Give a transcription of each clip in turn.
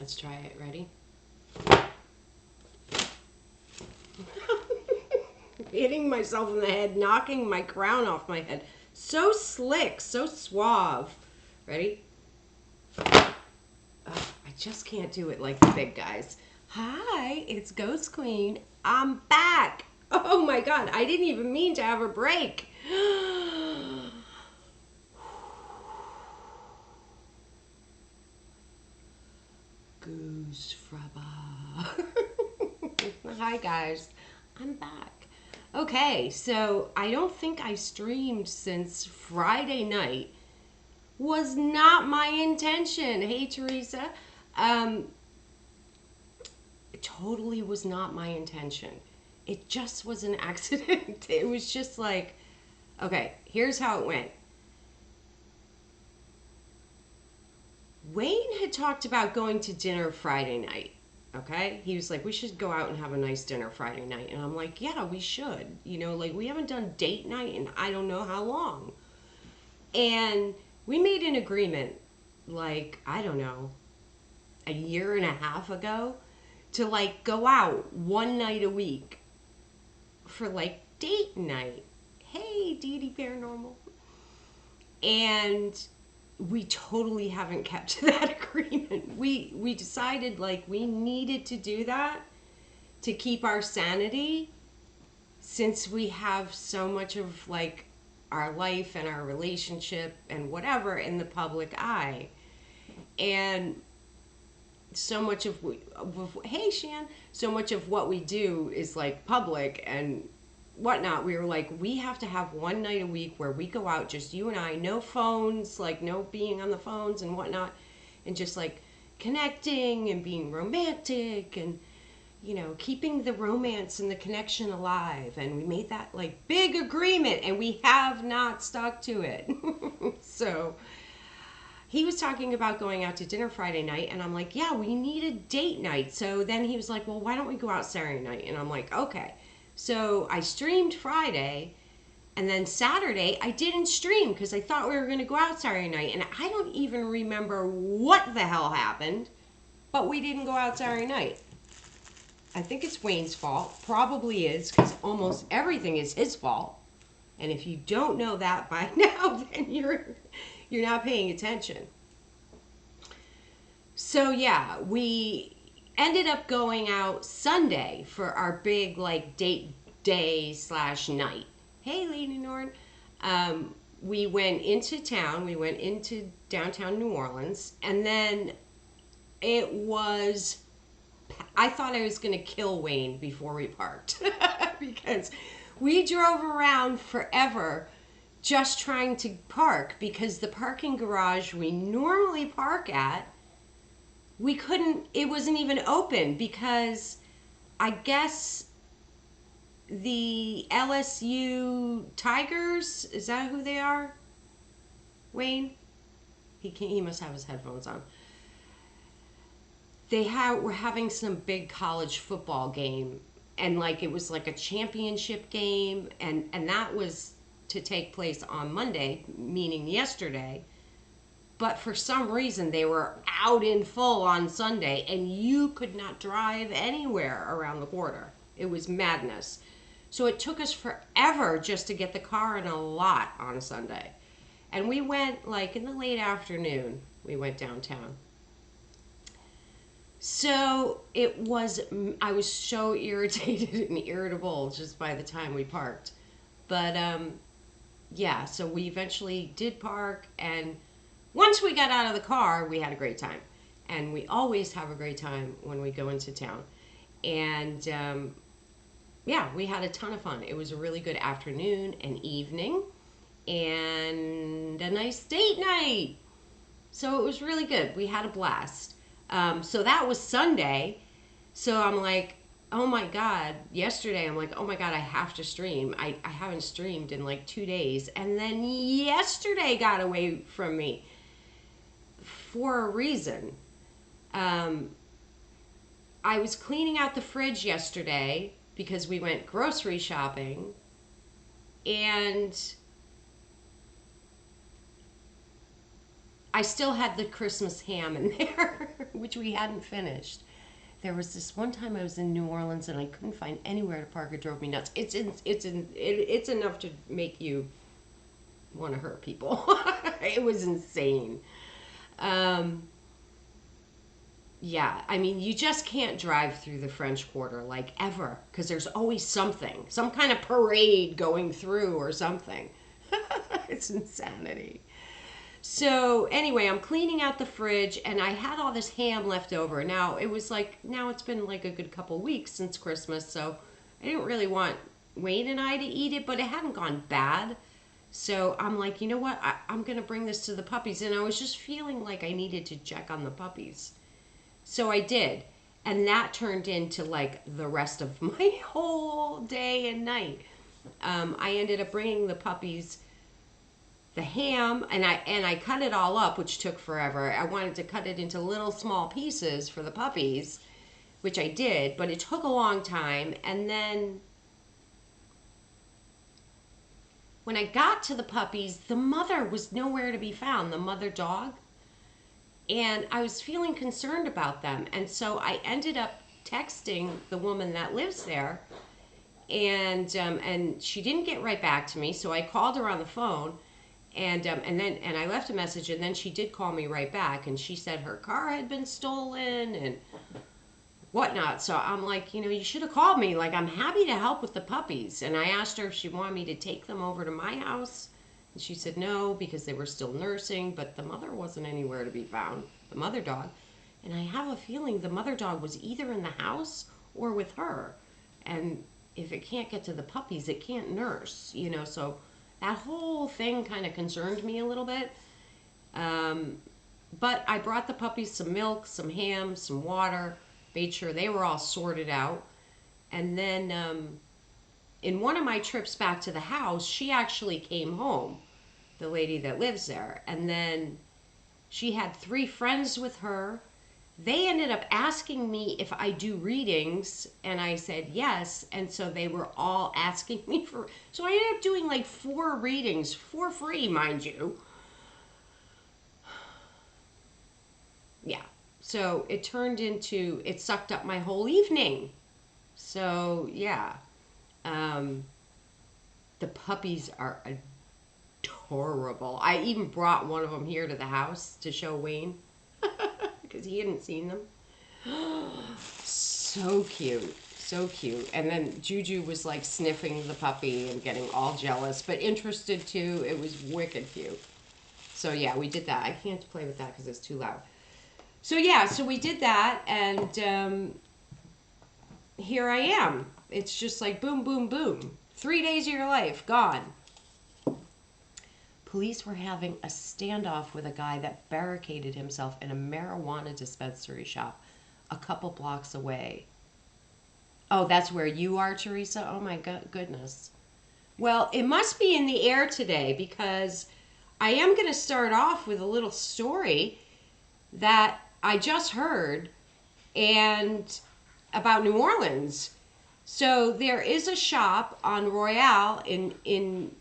Let's try it. Ready? Hitting myself in the head, knocking my crown off my head. So slick, so suave. Ready? I just can't do it like the big guys. Hi, it's Ghost Queen. I'm back. Oh my God, I didn't even mean to have a break. Goose Fraba. Hi guys, I'm back. Okay, so I don't think I streamed since Friday night. Was not my intention. Hey Teresa. It totally was not my intention. It just was an accident. It was just like, okay, here's how it went. Wayne had talked about going to dinner Friday night. Okay, he was like, we should go out and have a nice dinner Friday night. And I'm like, yeah, we should. You know, like, we haven't done date night in I don't know how long. And we made an agreement, like, I don't know, a year and a half ago to, like, go out one night a week for, like, date night. Hey, Dee Dee Paranormal. And we totally haven't kept to that agreement. We decided, like, we needed to do that to keep our sanity, since we have so much of, like, our life and our relationship and whatever in the public eye. And so much of hey Shan, so much of what we do is, like, public and whatnot. We were like, we have to have one night a week where we go out, just you and I, no phones, like, no being on the phones and whatnot, and just, like, connecting and being romantic and, you know, keeping the romance and the connection alive. And we made that, like, big agreement, and we have not stuck to it. So he was talking about going out to dinner Friday night, and I'm like, yeah, we need a date night. So then he was like, well, why don't we go out Saturday night? And I'm like, okay. So I streamed Friday, and then Saturday I didn't stream because I thought we were going to go out Saturday night. And I don't even remember what the hell happened, but we didn't go out Saturday night. I think it's Wayne's fault. Probably is, because almost everything is his fault. And if you don't know that by now, then you're not paying attention. So yeah, we ended up going out Sunday for our big, like, date day / night. Hey, Lady Norn. We went into town. We went into downtown New Orleans, and then it was, I thought I was going to kill Wayne before we parked because we drove around forever just trying to park, because the parking garage we normally park at, we couldn't, it wasn't even open, because I guess the LSU Tigers, is that who they are? Wayne? He must have his headphones on. Were having some big college football game, and, like, it was like a championship game, and that was to take place on Monday, meaning yesterday. But for some reason they were out in full on Sunday, and you could not drive anywhere around the border. It was madness. So it took us forever just to get the car in a lot on Sunday. And we went, like, in the late afternoon, we went downtown. So I was so irritated and irritable just by the time we parked. But yeah, so we eventually did park, and once we got out of the car, we had a great time. And we always have a great time when we go into town. And yeah, we had a ton of fun. It was a really good afternoon and evening, and a nice date night. So it was really good. We had a blast. So that was Sunday. So I'm like, oh my God, yesterday I'm like, oh my God, I have to stream. I haven't streamed in, like, 2 days. And then yesterday got away from me for a reason. I was cleaning out the fridge yesterday because we went grocery shopping, and I still had the Christmas ham in there, which we hadn't finished. There was this one time I was in New Orleans and I couldn't find anywhere to park. It drove me nuts. It's enough to make you want to hurt people. It was insane. Yeah, I mean, you just can't drive through the French Quarter like ever because there's always something, some kind of parade going through or something. It's insanity. So anyway, I'm cleaning out the fridge and I had all this ham left over. Now it's been like a good couple weeks since Christmas, so I didn't really want Wayne and I to eat it, but it hadn't gone bad. So I'm like, you know what? I'm going to bring this to the puppies. And I was just feeling like I needed to check on the puppies. So I did. And that turned into like the rest of my whole day and night. I ended up bringing the puppies the ham, and I cut it all up, which took forever. I wanted to cut it into little small pieces for the puppies, which I did, but it took a long time. And then when I got to the puppies, the mother was nowhere to be found, the mother dog. And I was feeling concerned about them. And so I ended up texting the woman that lives there, and she didn't get right back to me. So I called her on the phone, and I left a message, and then she did call me right back, and she said her car had been stolen and whatnot. So I'm like, you should have called me. Like, I'm happy to help with the puppies. And I asked her if she wanted me to take them over to my house. And she said no, because they were still nursing, but the mother wasn't anywhere to be found, the mother dog. And I have a feeling the mother dog was either in the house or with her. And if it can't get to the puppies, it can't nurse, so that whole thing kind of concerned me a little bit. But I brought the puppies some milk, some ham, some water, made sure they were all sorted out. And then in one of my trips back to the house, she actually came home, the lady that lives there. And then she had 3 friends with her. They ended up asking me if I do readings, and I said yes. And so they were all asking me for, so I ended up doing like 4 readings for free, mind you. Yeah. So it sucked up my whole evening. So yeah. The puppies are adorable. I even brought one of them here to the house to show Wayne because he hadn't seen them. So cute. So cute. And then Juju was like sniffing the puppy and getting all jealous, but interested too. It was wicked cute. So yeah, we did that. I can't play with that because it's too loud. So yeah, so we did that, and here I am. It's just like boom, boom, boom. 3 days of your life gone. Police were having a standoff with a guy that barricaded himself in a marijuana dispensary shop a couple blocks away. Oh, that's where you are, Teresa? Oh my goodness. Well, it must be in the air today because I am going to start off with a little story that I just heard and about New Orleans. So there is a shop on Royale in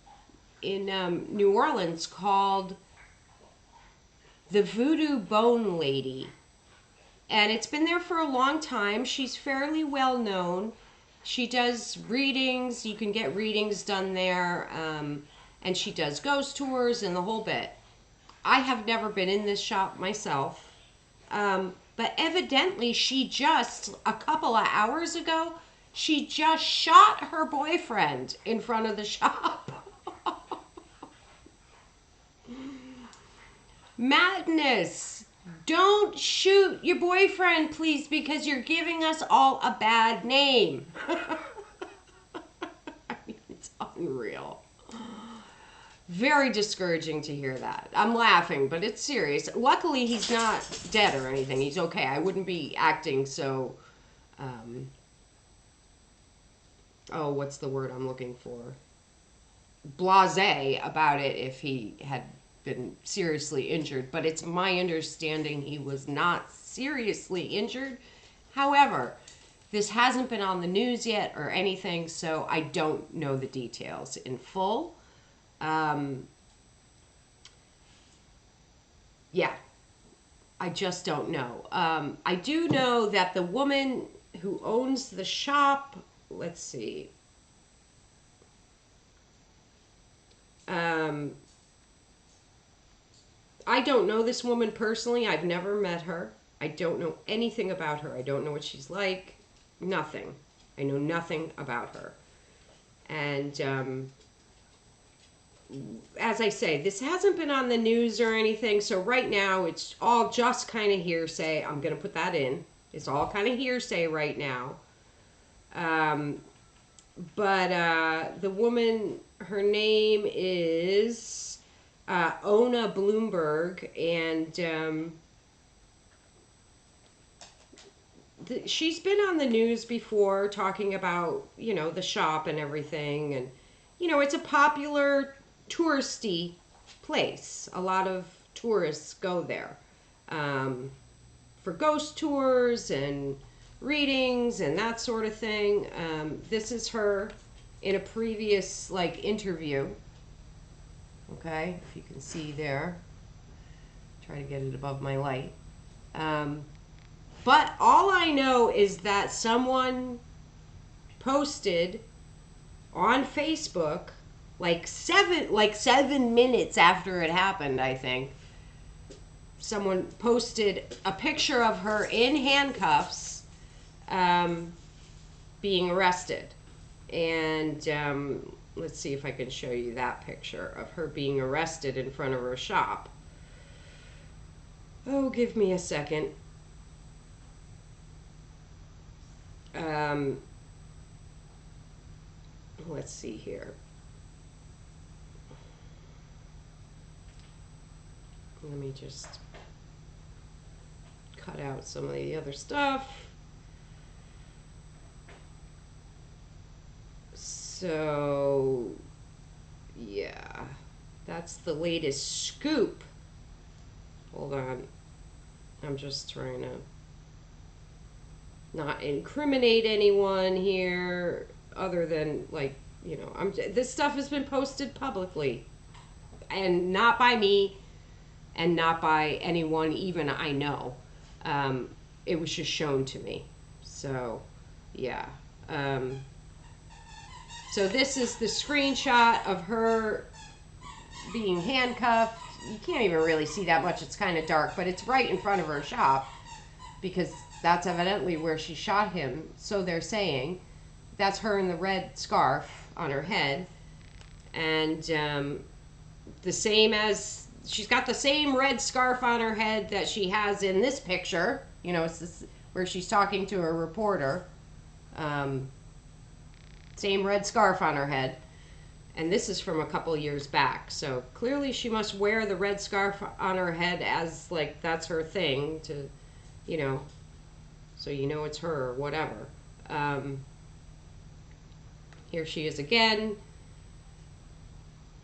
New Orleans called the Voodoo Bone Lady. And it's been there for a long time. She's fairly well known. She does readings. You can get readings done there. And she does ghost tours and the whole bit. I have never been in this shop myself. But evidently she just, a couple of hours ago, she just shot her boyfriend in front of the shop. Madness. Don't shoot your boyfriend, please, because you're giving us all a bad name. I mean, it's unreal. Very discouraging to hear that. I'm laughing, but it's serious. Luckily, he's not dead or anything. He's okay. I wouldn't be acting so, oh, what's the word I'm looking for? Blasé about it if he had been seriously injured. But it's my understanding he was not seriously injured. However, this hasn't been on the news yet or anything, so I don't know the details in full. yeah, I just don't know. I do know that the woman who owns the shop, let's see, um, I don't know this woman personally. I've never met her. I don't know anything about her. I don't know what she's like. Nothing. I know nothing about her. And as I say, this hasn't been on the news or anything. So right now, it's all just kind of hearsay. I'm going to put that in. It's all kind of hearsay right now. But the woman, her name is Ona Bloomberg, and she's been on the news before talking about, the shop and everything. And, it's a popular touristy place. A lot of tourists go there for ghost tours and readings and that sort of thing. This is her in a previous interview. Okay, if you can see there. Try to get it above my light. But all I know is that someone posted on Facebook like 7 minutes after it happened, I think. Someone posted a picture of her in handcuffs being arrested. And let's see if I can show you that picture of her being arrested in front of her shop. Oh, give me a second. Let's see here. Let me just cut out some of the other stuff. So, yeah, that's the latest scoop. Hold on. I'm just trying to not incriminate anyone here other than this stuff has been posted publicly and not by me and not by anyone even I know. It was just shown to me. So, yeah. So this is the screenshot of her being handcuffed. You can't even really see that much. It's kind of dark, but it's right in front of her shop because that's evidently where she shot him. So they're saying that's her in the red scarf on her head. And the same as she's got the same red scarf on her head that she has in this picture. It's this, where she's talking to a reporter. Same red scarf on her head. And this is from a couple years back. So clearly she must wear the red scarf on her head as that's her thing to, so it's her or whatever. Here she is again,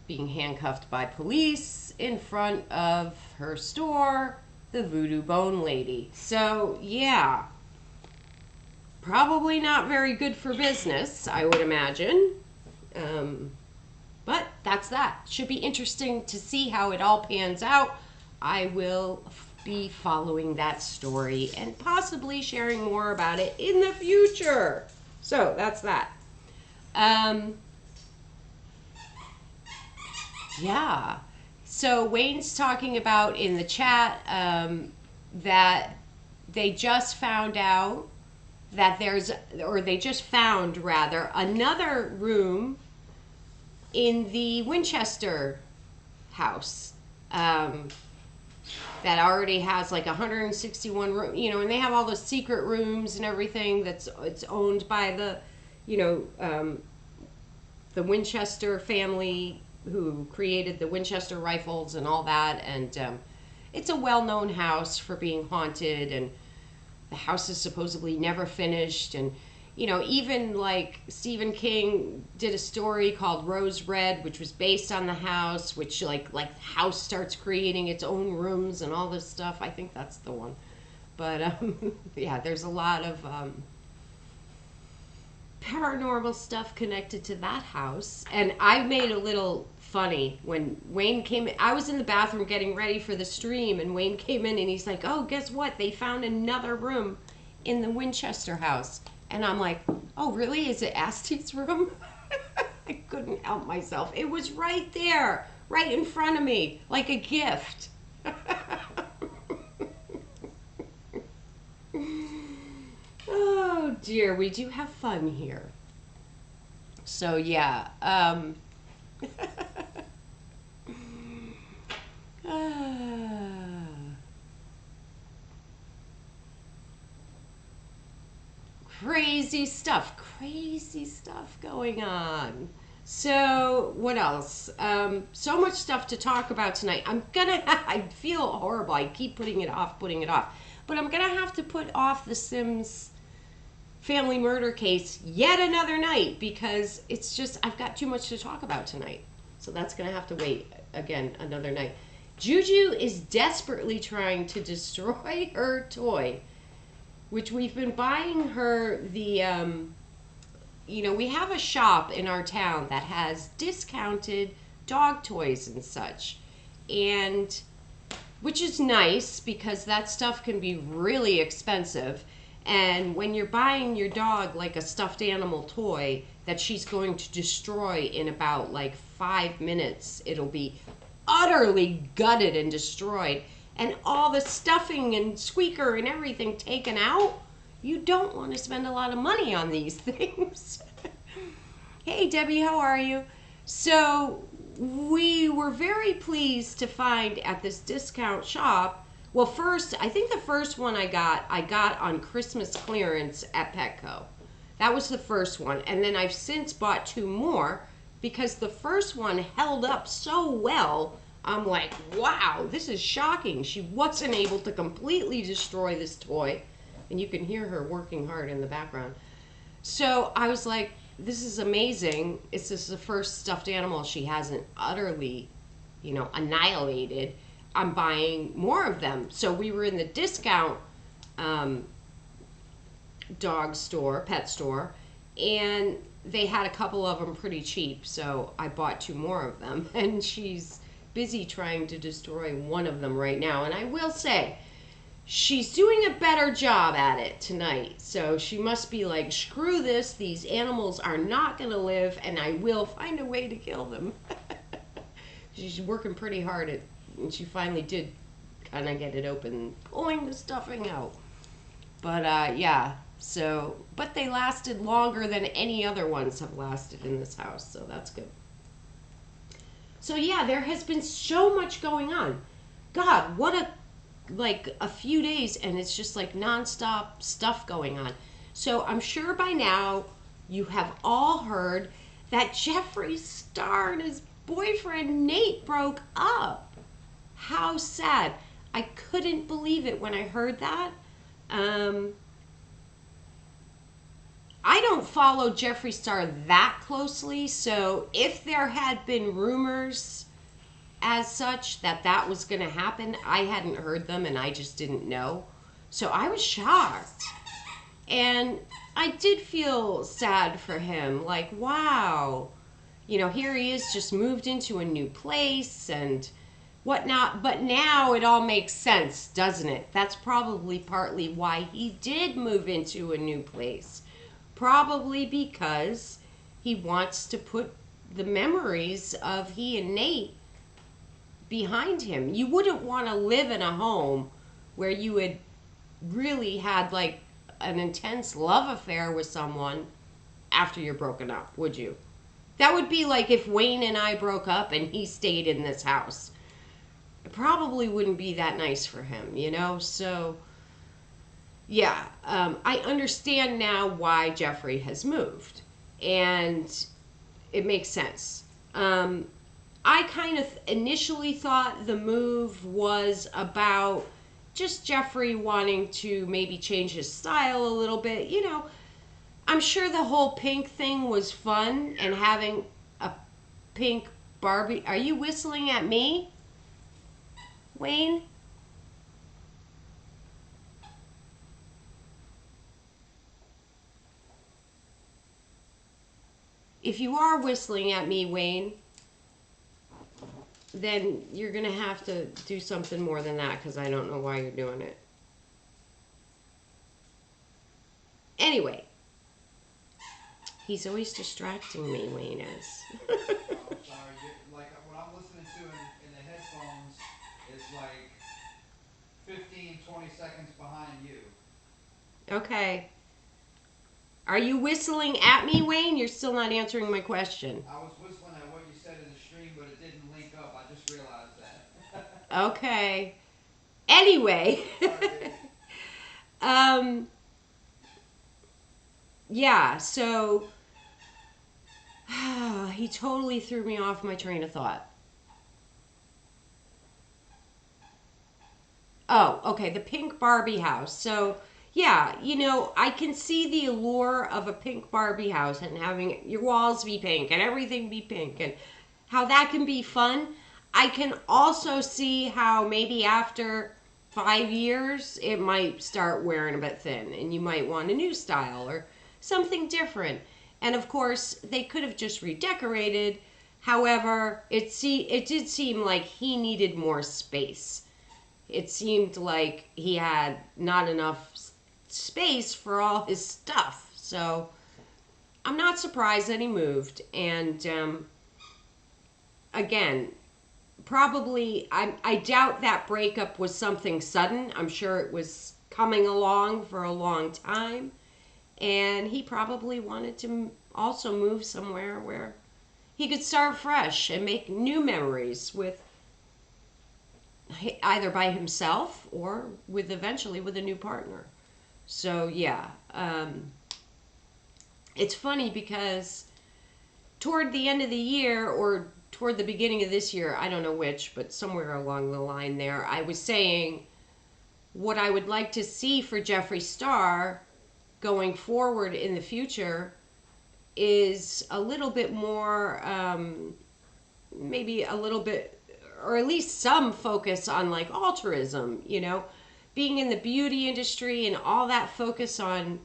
being handcuffed by police in front of her store, the Voodoo Bone Lady. So, yeah, probably not very good for business, I would imagine. But that's that. Should be interesting to see how it all pans out. I will be following that story and possibly sharing more about it in the future. So, that's that. Yeah. So Wayne's talking about in the chat that they just found out that they just found rather another room in the Winchester house that already has 161 rooms, and they have all those secret rooms and everything it's owned by the Winchester family who created the Winchester rifles and all that. And it's a well-known house for being haunted, and the house is supposedly never finished. And even Stephen King did a story called Rose Red, which was based on the house, which the house starts creating its own rooms and all this stuff. I think that's the one. But yeah, there's a lot of paranormal stuff connected to that house. And I made a little funny when Wayne came in. I was in the bathroom getting ready for the stream, and Wayne came in and he's like, oh, guess what? They found another room in the Winchester house. And I'm like, oh, really? Is it Asti's room? I couldn't help myself. It was right there, right in front of me, like a gift. Oh, dear. We do have fun here. So, yeah. Crazy stuff going on. So what else? So much stuff to talk about tonight. I feel horrible. I keep putting it off, but I'm gonna have to put off the Sims family murder case yet another night because it's just, I've got too much to talk about tonight. So that's gonna have to wait again another night. Juju is desperately trying to destroy her toy, which we've been buying her the, we have a shop in our town that has discounted dog toys and such. And, which is nice because that stuff can be really expensive. And when you're buying your dog like a stuffed animal toy that she's going to destroy in about like 5 minutes, it'll be utterly gutted and destroyed, and all the stuffing and squeaker and everything taken out, you don't want to spend a lot of money on these things. Hey Debbie, how are you? So we were very pleased to find at this discount shop, well, first, I think the first one I got on Christmas clearance at Petco. That was the first one. And then I've since bought 2 more because the first one held up so well. I'm like, wow, this is shocking. She wasn't able to completely destroy this toy. And you can hear her working hard in the background. So I was like, this is amazing. This is the first stuffed animal she hasn't utterly, annihilated. I'm buying more of them. So we were in the discount dog store, pet store, and they had a couple of them pretty cheap. So I bought 2 more of them, and she's busy trying to destroy one of them right now. And I will say, she's doing a better job at it tonight. So she must be like, screw this. These animals are not going to live, and I will find a way to kill them. She's working pretty hard at, and she finally did kind of get it open, pulling the stuffing out. But yeah, so, but they lasted longer than any other ones have lasted in this house, so that's good. So yeah, there has been so much going on. God, what a few days, and it's just like nonstop stuff going on. So I'm sure by now you have all heard that Jeffree Star and his boyfriend Nate broke up. How sad. I couldn't believe it when I heard that. I don't follow Jeffree Star that closely, so if there had been rumors as such that was going to happen, I hadn't heard them and I just didn't know. So I was shocked. And I did feel sad for him. Like, wow. Here he is, just moved into a new place and whatnot. But now it all makes sense, doesn't it? That's probably partly why he did move into a new place. Probably because he wants to put the memories of he and Nate behind him. You wouldn't want to live in a home where you had really had like an intense love affair with someone after you're broken up, would you? That would be like if Wayne and I broke up and he stayed in this house. It probably wouldn't be that nice for him, So yeah, I understand now why Jeffree has moved, and it makes sense. I kind of initially thought the move was about just Jeffree wanting to maybe change his style a little bit. I'm sure the whole pink thing was fun, and having a pink Barbie. Are you whistling at me, Wayne? If you are whistling at me, Wayne, then you're going to have to do something more than that because I don't know why you're doing it. Anyway, he's always distracting me, Wayne is. Oh, sorry. Like what I'm listening to in the headphones is like 15, 20 seconds behind you. Okay. Are you whistling at me, Wayne? You're still not answering my question. I was whistling at what you said in the stream, but it didn't link up. I just realized that. Okay. Anyway. Sorry, um, yeah, so he totally threw me off my train of thought. Oh, okay, the pink Barbie house. So, yeah, I can see the allure of a pink Barbie house and having your walls be pink and everything be pink and how that can be fun. I can also see how maybe after 5 years it might start wearing a bit thin and you might want a new style or something different. And of course, they could have just redecorated. However, it did seem like he needed more space. It seemed like he had not enough space for all his stuff. So I'm not surprised that he moved. And again, probably, I doubt that breakup was something sudden. I'm sure it was coming along for a long time. And he probably wanted to also move somewhere where he could start fresh and make new memories with either by himself or with eventually with a new partner. So yeah, it's funny because toward the end of the year or toward the beginning of this year, I don't know which, but somewhere along the line there, I was saying what I would like to see for Jeffree Star going forward in the future is a little bit more, maybe a little bit, or at least some focus on like altruism, being in the beauty industry and all that focus on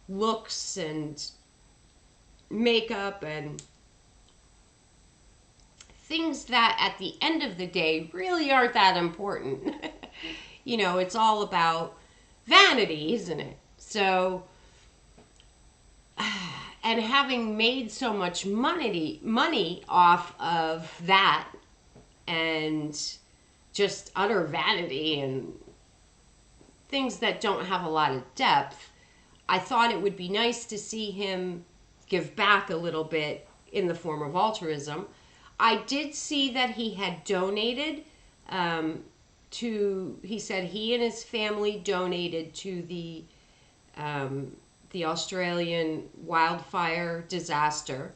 looks and makeup and things that at the end of the day really aren't that important. It's all about vanity, isn't it? So, and having made so much money off of that and just utter vanity and things that don't have a lot of depth, I thought it would be nice to see him give back a little bit in the form of altruism. I did see that he had donated he said he and his family donated to the Australian wildfire disaster.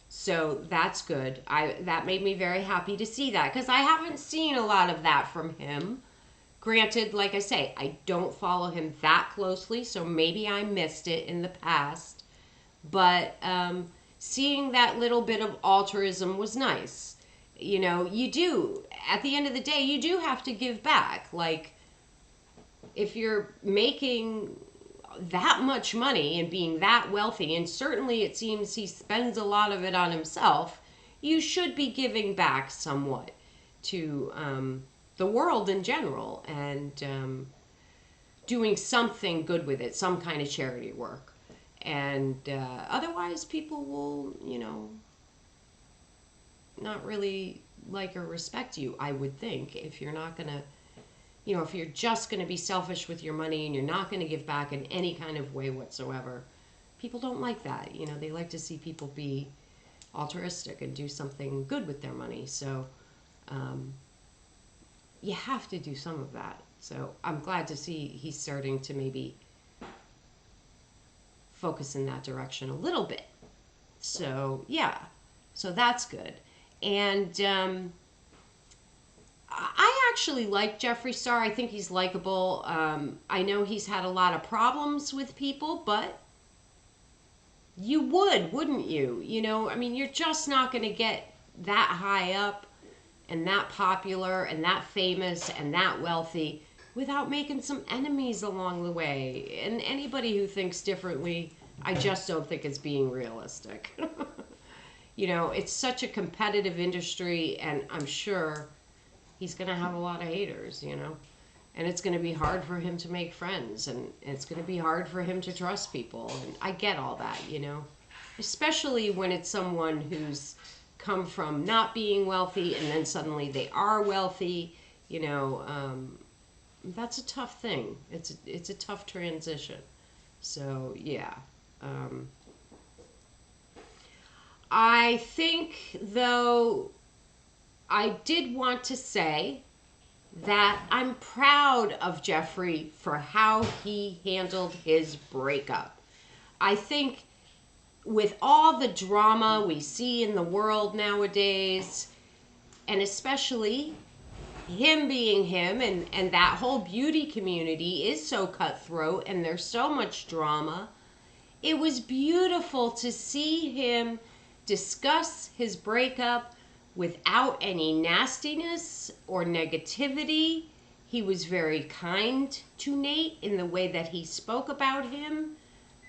So that's good. That made me very happy to see that because I haven't seen a lot of that from him. Granted, like I say, I don't follow him that closely, so maybe I missed it in the past. But seeing that little bit of altruism was nice. You do, at the end of the day, you do have to give back. Like, if you're making that much money and being that wealthy, and certainly it seems he spends a lot of it on himself, you should be giving back somewhat to the world in general and doing something good with it, some kind of charity work. And otherwise, people will, not really like or respect you, I would think, if you're not going to, if you're just going to be selfish with your money and you're not going to give back in any kind of way whatsoever. People don't like that. They like to see people be altruistic and do something good with their money. So you have to do some of that. So I'm glad to see he's starting to maybe focus in that direction a little bit. So yeah, so that's good. And I actually like Jeffree Star. I think he's likable. I know he's had a lot of problems with people, but you wouldn't you? You're just not going to get that high up and that popular and that famous and that wealthy without making some enemies along the way. And anybody who thinks differently, I just don't think is being realistic. you know, it's such a competitive industry, and I'm sure he's going to have a lot of haters, you know. And it's going to be hard for him to make friends, and it's going to be hard for him to trust people. And I get all that, you know, especially when it's someone who's come from not being wealthy and then suddenly they are wealthy, you know. That's a tough thing. It's a tough transition. So yeah. I think, though, I did want to say that I'm proud of Jeffrey for how he handled his breakup. I think with all the drama we see in the world nowadays, and especially him being him, and that whole beauty community is so cutthroat and there's so much drama, it was beautiful to see him discuss his breakup without any nastiness or negativity. He was very kind to Nate in the way that he spoke about him.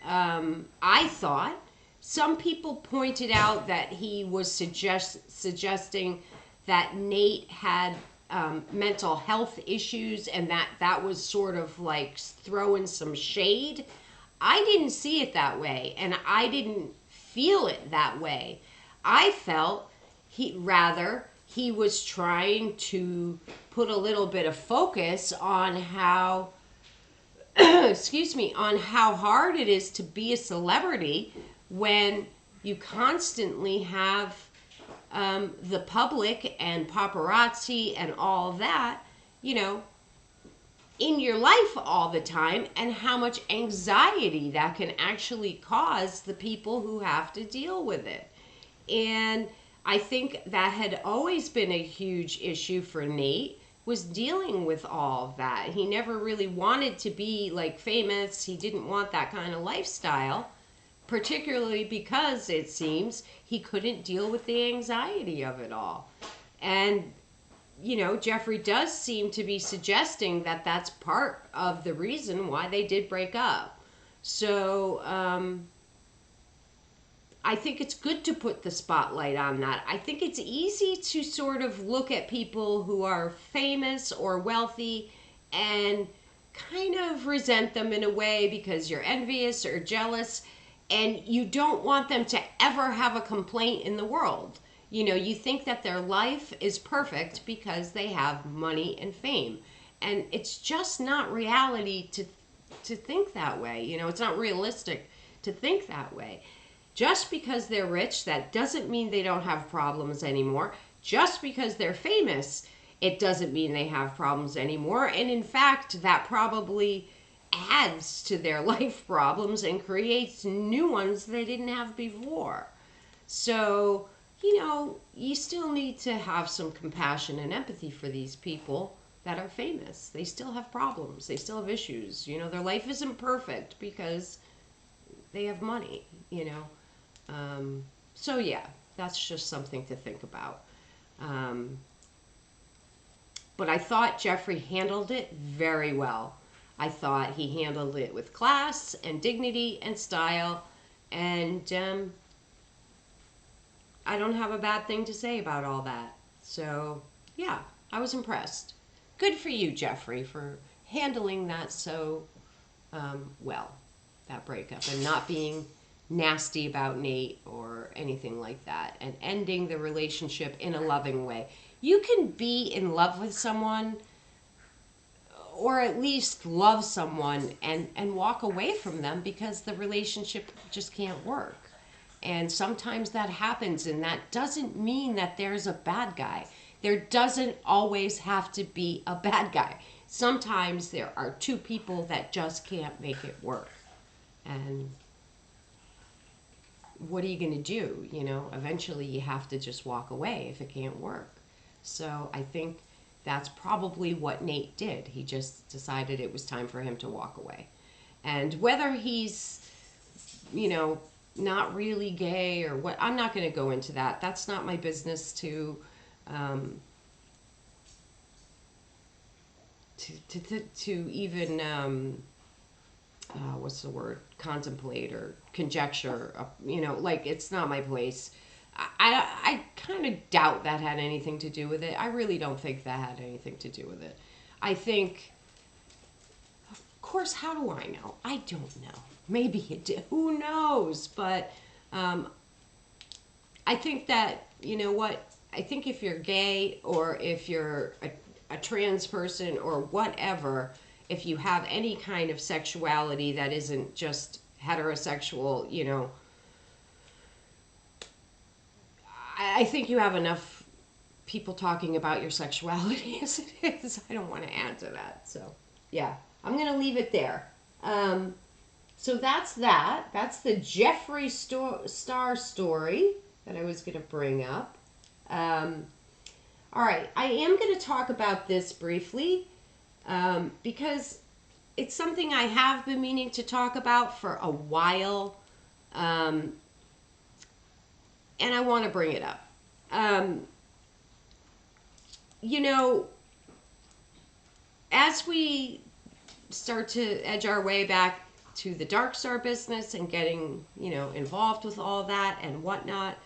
I thought some people pointed out that he was suggesting that Nate had mental health issues, and that was sort of like throwing some shade. I didn't see it that way, and I didn't feel it that way. I felt he was trying to put a little bit of focus on how excuse me, on how hard it is to be a celebrity when you constantly have the public and paparazzi and all of that, you know, in your life all the time, and how much anxiety that can actually cause the people who have to deal with it. And I think that had always been a huge issue for Nate, was dealing with all of that. He never really wanted to be like famous. He didn't want that kind of lifestyle, particularly because it seems he couldn't deal with the anxiety of it all. And you know, Jeffrey does seem to be suggesting that that's part of the reason why they did break up. So I think it's good to put the spotlight on that. I think it's easy to sort of look at people who are famous or wealthy and kind of resent them in a way because you're envious or jealous, and you don't want them to ever have a complaint in the world. You know, you think that their life is perfect because they have money and fame. And it's just not reality to think that way. You know, it's not realistic to think that way. Just because they're rich, that doesn't mean they don't have problems anymore. Just because they're famous, it doesn't mean they have problems anymore. And in fact, that probably adds to their life problems and creates new ones they didn't have before. So, you know, you still need to have some compassion and empathy for these people that are famous. They still have problems. They still have issues. You know, their life isn't perfect because they have money, you know. So yeah, that's just something to think about. But I thought Jeffrey handled it very well. I thought he handled it with class and dignity and style, and I don't have a bad thing to say about all that. So yeah, I was impressed. Good for you, Jeffrey, for handling that so well, that breakup, and not being nasty about Nate or anything like that, and ending the relationship in a loving way. You can be in love with someone, or at least love someone, and walk away from them because the relationship just can't work. And sometimes that happens, and that doesn't mean that there's a bad guy. There doesn't always have to be a bad guy. Sometimes there are two people that just can't make it work. And what are you going to do? You know, eventually you have to just walk away if it can't work. So I think that's probably what Nate did. He just decided it was time for him to walk away. And whether he's, you know, not really gay or what, I'm not going to go into that. That's not my business to even what's the word, contemplate or conjecture, you know, like, it's not my place. I kind of doubt that had anything to do with it. I really don't think that had anything to do with it. I think, of course, how do I know? I don't know. Maybe it did. Who knows? But I think that, you know what? I think if you're gay or if you're a trans person or whatever, if you have any kind of sexuality that isn't just heterosexual, you know, I think you have enough people talking about your sexuality as it is. I don't want to add to that. So, yeah, I'm going to leave it there. So that's that. That's the Jeffree Star story that I was going to bring up. All right, I am going to talk about this briefly because it's something I have been meaning to talk about for a while, and I want to bring it up. You know, as we start to edge our way back to the Dark Star business and getting, you know, involved with all that and whatnot,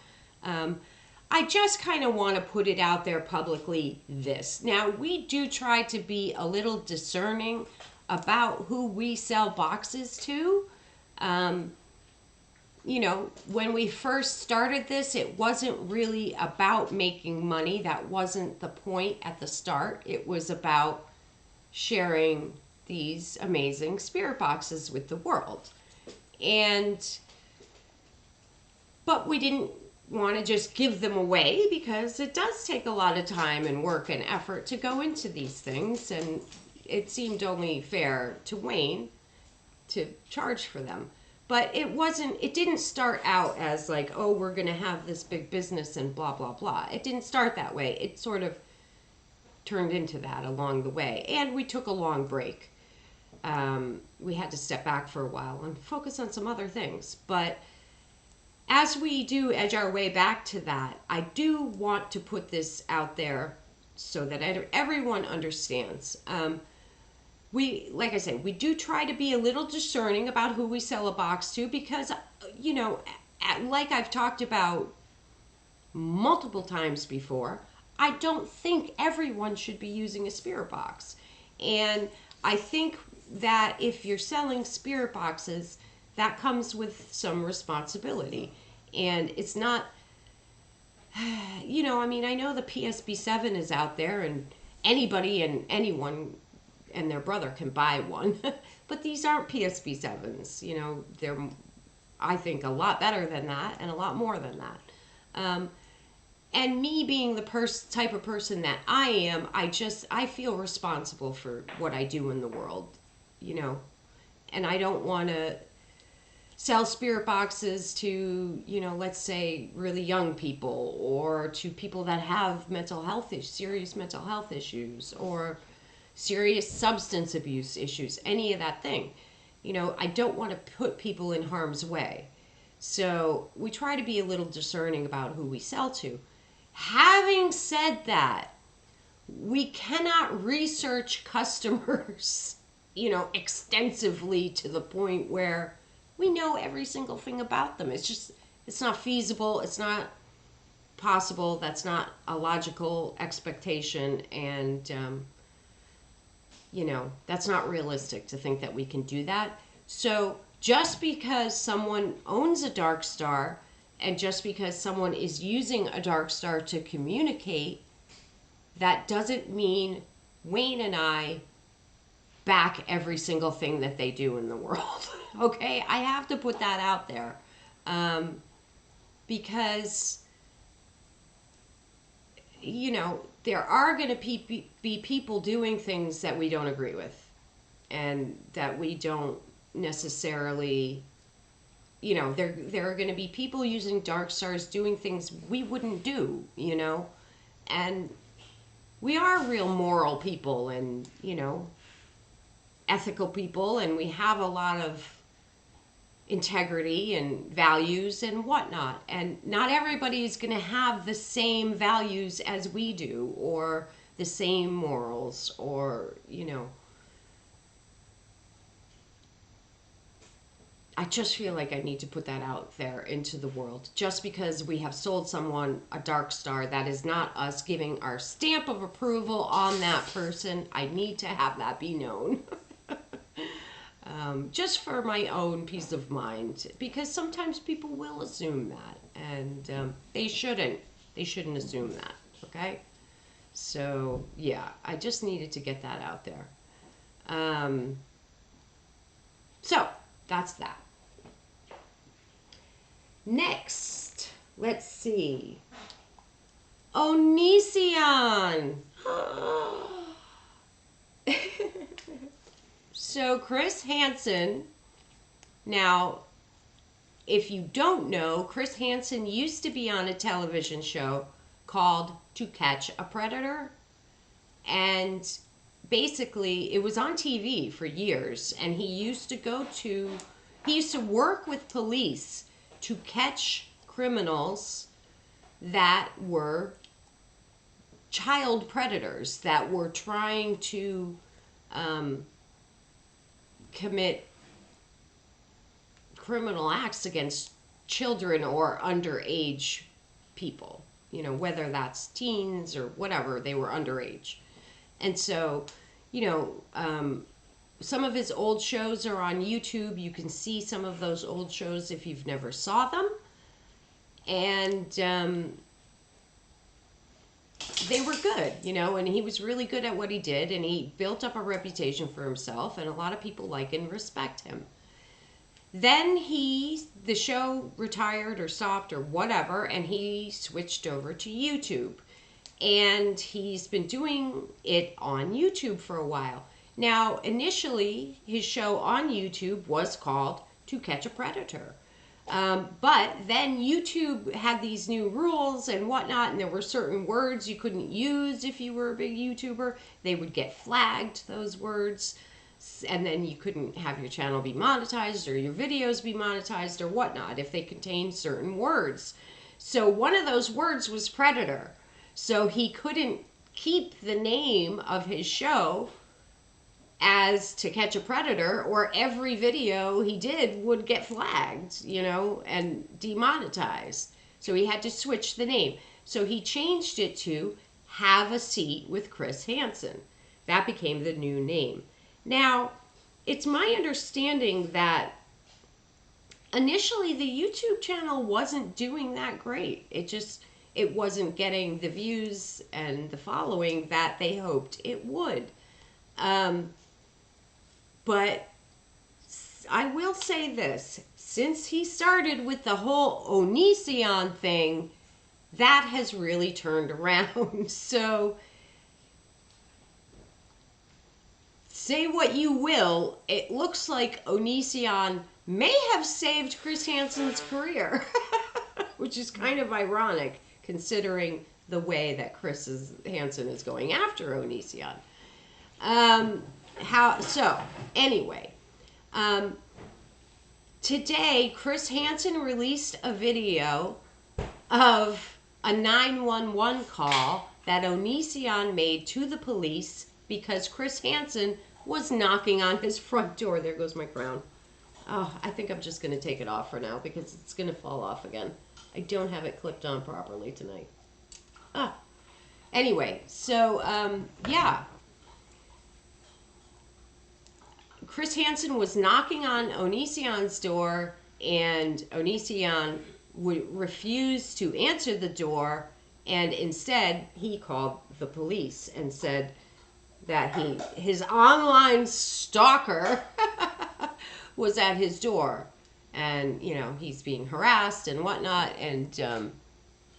I just kind of want to put it out there publicly this. Now, we do try to be a little discerning about who we sell boxes to. You know, when we first started this, it wasn't really about making money. That wasn't the point at the start. It was about sharing these amazing spirit boxes with the world. But we didn't want to just give them away because it does take a lot of time and work and effort to go into these things, and it seemed only fair to Wayne to charge for them. But it didn't start out as like, oh, we're going to have this big business and blah, blah, blah. It didn't start that way. It sort of turned into that along the way. And we took a long break. We had to step back for a while and focus on some other things. But as we do edge our way back to that, I do want to put this out there so that everyone understands. Like I said, we do try to be a little discerning about who we sell a box to because, you know, like I've talked about multiple times before, I don't think everyone should be using a spirit box. And I think that if you're selling spirit boxes, that comes with some responsibility. And it's not, you know, I mean, I know the PSB7 is out there and anybody and anyone and their brother can buy one. But these aren't PSB7s. You know, they're, I think, a lot better than that and a lot more than that. And me being the type of person that I am, I feel responsible for what I do in the world, you know. And I don't want to sell spirit boxes to, you know, let's say really young people or to people that have mental health issues, serious mental health issues or serious substance abuse issues, any of that thing. You know, I don't want to put people in harm's way. So we try to be a little discerning about who we sell to. Having said that, we cannot research customers, you know, extensively to the point where we know every single thing about them. It's not feasible. It's not possible. That's not a logical expectation. And, you know, that's not realistic to think that we can do that. So just because someone owns a Dark Star and just because someone is using a Dark Star to communicate, that doesn't mean Wayne and I back every single thing that they do in the world. Okay? I have to put that out there. Because, you know, there are going to be people doing things that we don't agree with and that we don't necessarily, you know, there are going to be people using Dark Stars doing things we wouldn't do, you know, and we are real moral people and, you know, ethical people, and we have a lot of integrity and values and whatnot, and not everybody is going to have the same values as we do or the same morals or, you know, I just feel like I need to put that out there into the world. Just because we have sold someone a dark star, that is not us giving our stamp of approval on that person. I need to have that be known. Just for my own peace of mind, because sometimes people will assume that, and they shouldn't. They shouldn't assume that. Okay. So yeah, I just needed to get that out there. So that's that. Next, let's see. Onision. So Chris Hansen, now, if you don't know, Chris Hansen used to be on a television show called To Catch a Predator. And basically, it was on TV for years. And he used to work with police to catch criminals that were child predators, that were trying to commit criminal acts against children or underage people, whether that's teens or whatever, they were underage. And so, some of his old shows are on YouTube. You can see some of those old shows if you've never saw them. And they were good, and he was really good at what he did, and he built up a reputation for himself, and a lot of people like and respect him. Then the show retired or stopped or whatever, and he switched over to YouTube. And he's been doing it on YouTube for a while. Now, initially, his show on YouTube was called To Catch a Predator. But then YouTube had these new rules and whatnot, and there were certain words you couldn't use if you were a big YouTuber. They would get flagged, those words, and then you couldn't have your channel be monetized or your videos be monetized or whatnot if they contained certain words. So one of those words was predator. So he couldn't keep the name of his show as To Catch a Predator, or every video he did would get flagged, and demonetized. So he had to switch the name. So he changed it to Have a Seat with Chris Hansen. That became the new name. Now, it's my understanding that initially the YouTube channel wasn't doing that great. It wasn't getting the views and the following that they hoped it would. But I will say this, since he started with the whole Onision thing, that has really turned around. So say what you will, it looks like Onision may have saved Chris Hansen's career, which is kind of ironic considering the way that Chris Hansen is going after Onision. Anyway, today Chris Hansen released a video of a 911 call that Onision made to the police because Chris Hansen was knocking on his front door. There goes my crown. Oh, I think I'm just going to take it off for now because it's going to fall off again. I don't have it clipped on properly tonight. Anyway, so, yeah. Chris Hansen was knocking on Onision's door, and Onision would refuse to answer the door, and instead he called the police and said that his online stalker was at his door, and he's being harassed and whatnot, and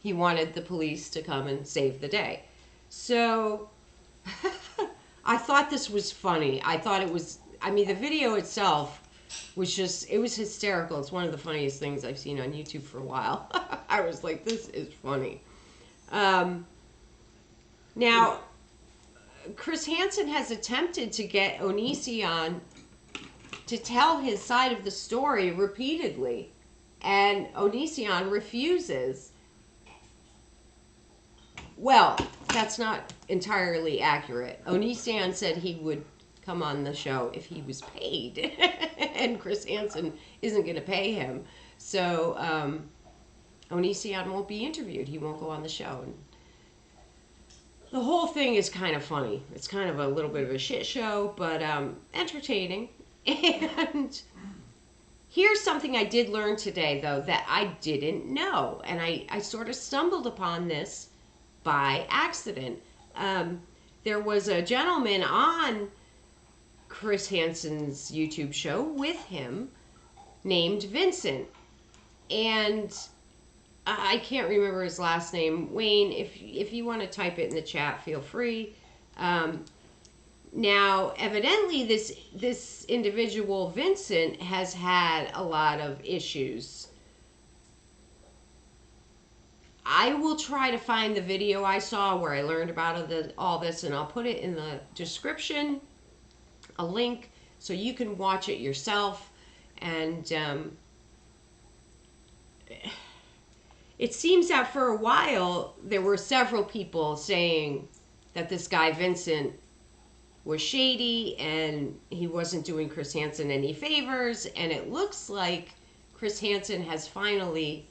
he wanted the police to come and save the day. So I thought this was funny. The video itself was it was hysterical. It's one of the funniest things I've seen on YouTube for a while. I was like, this is funny. Now, Chris Hansen has attempted to get Onision to tell his side of the story repeatedly, and Onision refuses. Well, that's not entirely accurate. Onision said he would come on the show if he was paid, and Chris Hansen isn't going to pay him. So Onision won't be interviewed. He won't go on the show. And the whole thing is kind of funny. It's kind of a little bit of a shit show, but entertaining. And here's something I did learn today, though, that I didn't know. And I sort of stumbled upon this by accident. There was a gentleman on Chris Hansen's YouTube show with him named Vincent. And I can't remember his last name. Wayne, if you want to type it in the chat, feel free. Now, evidently, this individual, Vincent, has had a lot of issues. I will try to find the video I saw where I learned about all this, and I'll put it in the description, a link, so you can watch it yourself. And it seems that for a while, there were several people saying that this guy, Vincent, was shady and he wasn't doing Chris Hansen any favors. And it looks like Chris Hansen has finally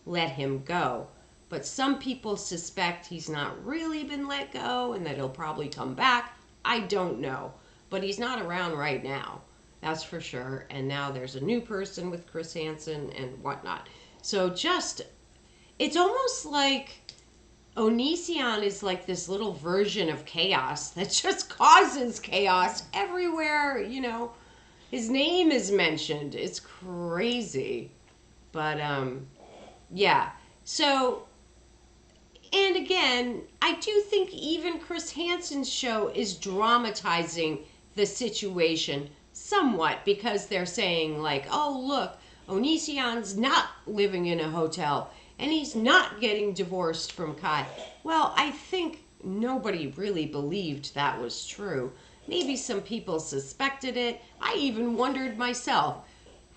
let him go. But some people suspect he's not really been let go and that he'll probably come back. I don't know. But he's not around right now. That's for sure. And now there's a new person with Chris Hansen and whatnot. So it's almost like Onision is like this little version of chaos that just causes chaos everywhere, his name is mentioned. It's crazy. But, yeah. So, and again, I do think even Chris Hansen's show is dramatizing the situation somewhat, because they're saying like, oh, look, Onision's not living in a hotel and he's not getting divorced from Kai. Well, I think nobody really believed that was true. Maybe some people suspected it. I even wondered myself.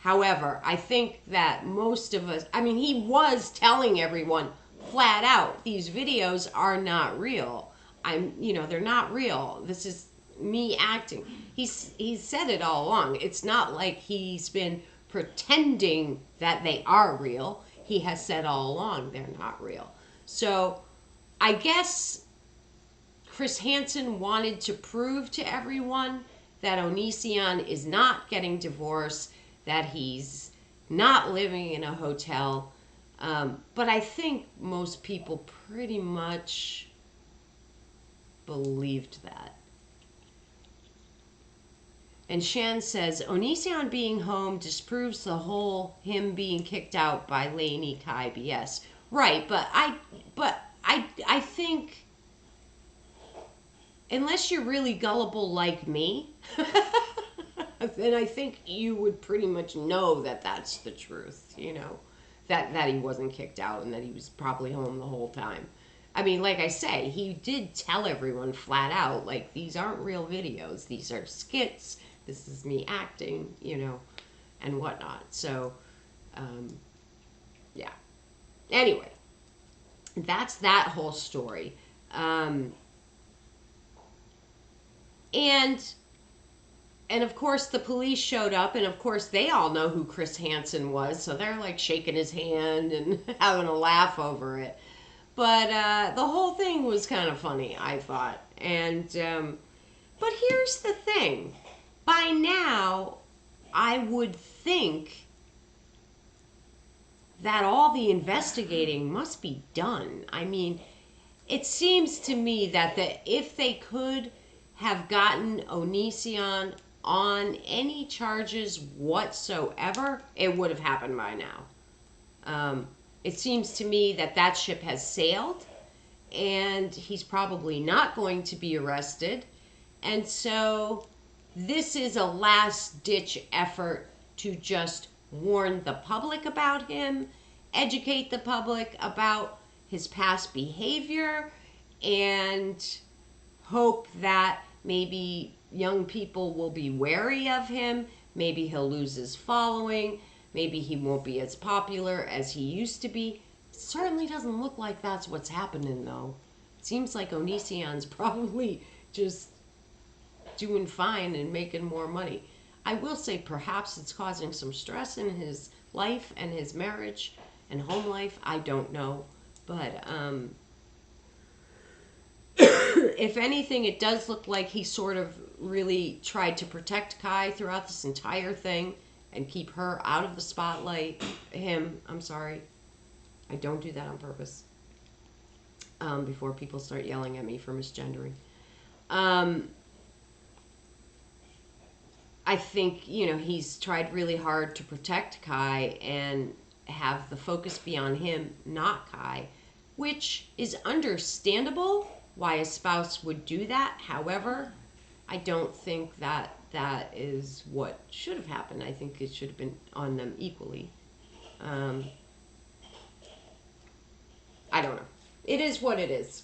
However, I think that most of us, he was telling everyone flat out, these videos are not real. They're not real. This is me acting. He's said it all along. It's not like he's been pretending that they are real. He has said all along they're not real. So I guess Chris Hansen wanted to prove to everyone that Onision is not getting divorced, that he's not living in a hotel. But I think most people pretty much believed that. And Shan says, Onision being home disproves the whole him being kicked out by Lainey Kai BS. Right, but I think unless you're really gullible like me, then I think you would pretty much know that that's the truth, that he wasn't kicked out and that he was probably home the whole time. Like I say, he did tell everyone flat out, like, these aren't real videos. These are skits. This is me acting, and whatnot. So, yeah. Anyway, that's that whole story. And of course the police showed up, and of course they all know who Chris Hansen was, so they're like shaking his hand and having a laugh over it. But the whole thing was kind of funny, I thought. And but here's the thing. By now, I would think that all the investigating must be done. It seems to me that if they could have gotten Onision on any charges whatsoever, it would have happened by now. It seems to me that ship has sailed, and he's probably not going to be arrested. And so this is a last-ditch effort to just warn the public about him, educate the public about his past behavior, and hope that maybe young people will be wary of him. Maybe he'll lose his following. Maybe he won't be as popular as he used to be. It certainly doesn't look like that's what's happening, though. It seems like Onision's probably just doing fine and making more money. I will say perhaps it's causing some stress in his life and his marriage and home life. I don't know. But if anything, it does look like he sort of really tried to protect Kai throughout this entire thing and keep her out of the spotlight. I'm sorry. I don't do that on purpose. Before people start yelling at me for misgendering. I think, he's tried really hard to protect Kai and have the focus be on him, not Kai, which is understandable why a spouse would do that. However, I don't think that is what should have happened. I think it should have been on them equally. I don't know. It is what it is.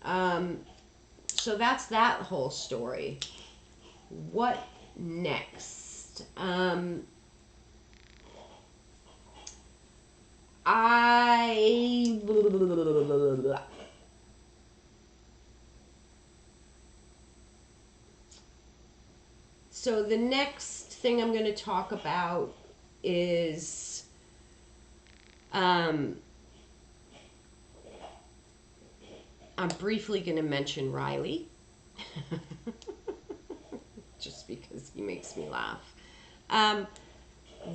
So that's that whole story. What next? So the next thing I'm going to talk about is I'm briefly going to mention Riley. Just because he makes me laugh.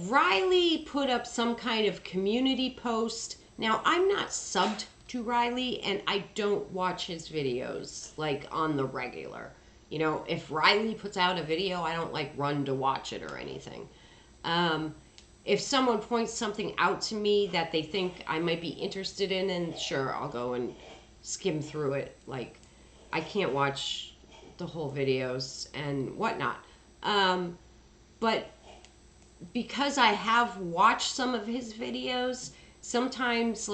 Riley put up some kind of community post. Now, I'm not subbed to Riley, and I don't watch his videos, like, on the regular. If Riley puts out a video, I don't, run to watch it or anything. If someone points something out to me that they think I might be interested in, and sure, I'll go and skim through it. I can't watch the whole videos and whatnot. But because I have watched some of his videos, sometimes,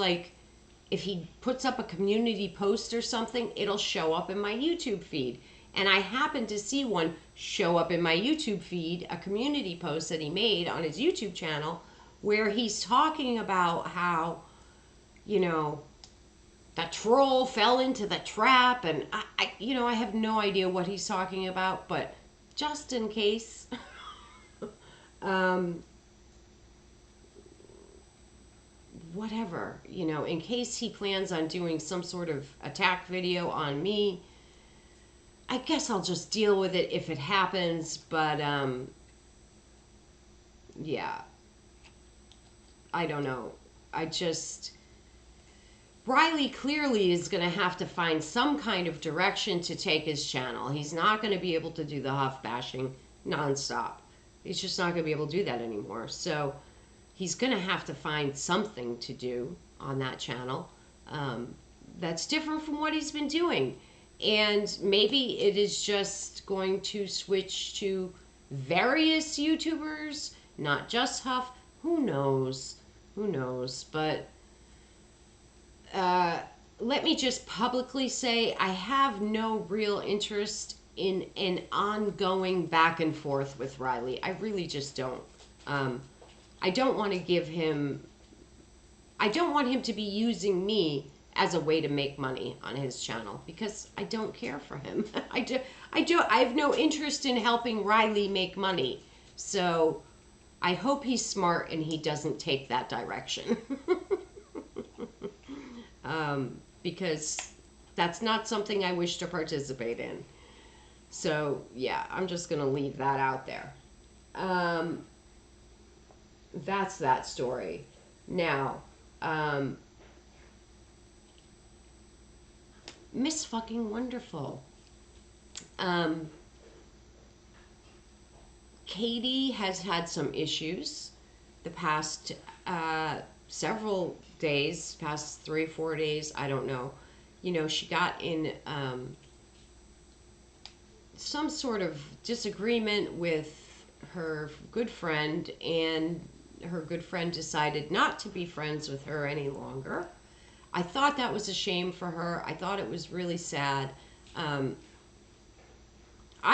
if he puts up a community post or something, it'll show up in my YouTube feed. And I happened to see one show up in my YouTube feed, a community post that he made on his YouTube channel, where he's talking about how, the troll fell into the trap, and I have no idea what he's talking about, but just in case, whatever, in case he plans on doing some sort of attack video on me, I guess I'll just deal with it if it happens, but, yeah, I don't know. Riley clearly is going to have to find some kind of direction to take his channel. He's not going to be able to do the Huff bashing nonstop. He's just not going to be able to do that anymore. So he's going to have to find something to do on that channel that's different from what he's been doing. And maybe it is just going to switch to various YouTubers, not just Huff. Who knows? But let me just publicly say I have no real interest in an ongoing back and forth with Riley. I really just don't. I don't want to give him... I don't want him to be using me as a way to make money on his channel, because I don't care for him. I have no interest in helping Riley make money. So I hope he's smart and he doesn't take that direction. Because that's not something I wish to participate in. So yeah, I'm just going to leave that out there. That's that story. Now, Miss Fucking Wonderful. Katie has had some issues the past several days, past 3-4 days, I don't know. She got in some sort of disagreement with her good friend, and her good friend decided not to be friends with her any longer. I thought that was a shame for her. I thought it was really sad. I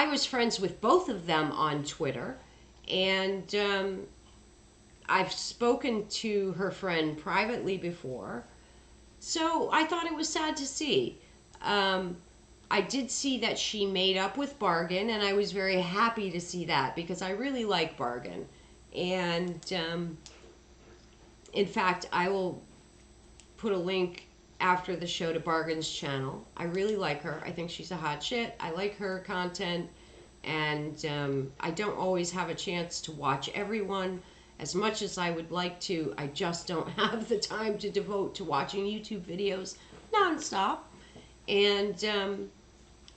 was friends with both of them on Twitter, and I've spoken to her friend privately before, so I thought it was sad to see. I did see that she made up with Bargain, and I was very happy to see that because I really like Bargain. And in fact, I will put a link after the show to Bargain's channel. I really like her. I think she's a hot shit. I like her content, and I don't always have a chance to watch everyone as much as I would like to. I just don't have the time to devote to watching YouTube videos nonstop. And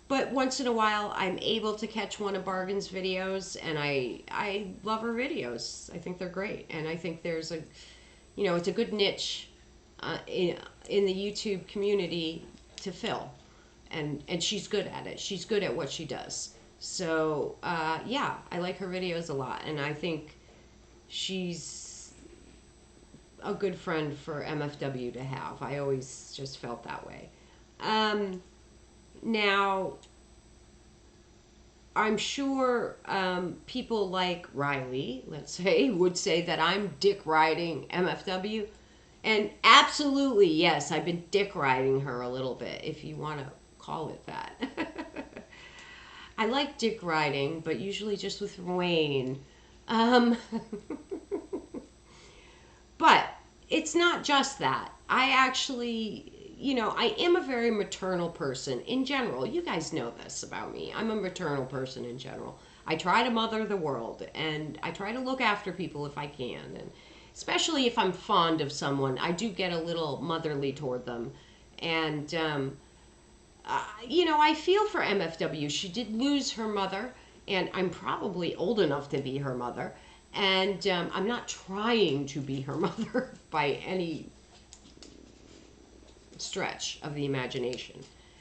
but once in a while, I'm able to catch one of Bargain's videos, and I love her videos. I think they're great, and I think there's a, you know, it's a good niche in the YouTube community to fill, and she's good at it. She's good at what she does. So yeah, I like her videos a lot, and I think she's a good friend for MFW to have. I always just felt that way. Now, I'm sure people like Riley, let's say, would say that I'm dick riding MFW. And absolutely, yes, I've been dick riding her a little bit, if you want to call it that. I like dick riding, but usually just with Wayne. But it's not just that. I actually, you know, I am a very maternal person in general. You guys know this about me. I'm a maternal person in general. I try to mother the world, and I try to look after people if I can. And especially if I'm fond of someone, I do get a little motherly toward them. And, you know, I feel for MFW. She did lose her mother, and I'm probably old enough to be her mother. And I'm not trying to be her mother by any stretch of the imagination.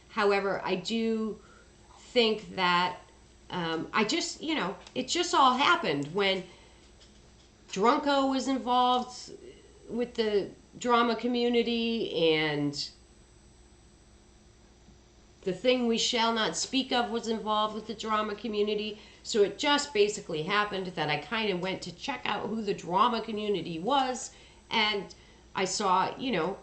However, I do think that I just, you know, it just all happened when Drunko was involved with the drama community, and The Thing We Shall Not Speak Of was involved with the drama community. So it just basically happened that I kind of went to check out who the drama community was, and I saw, you know,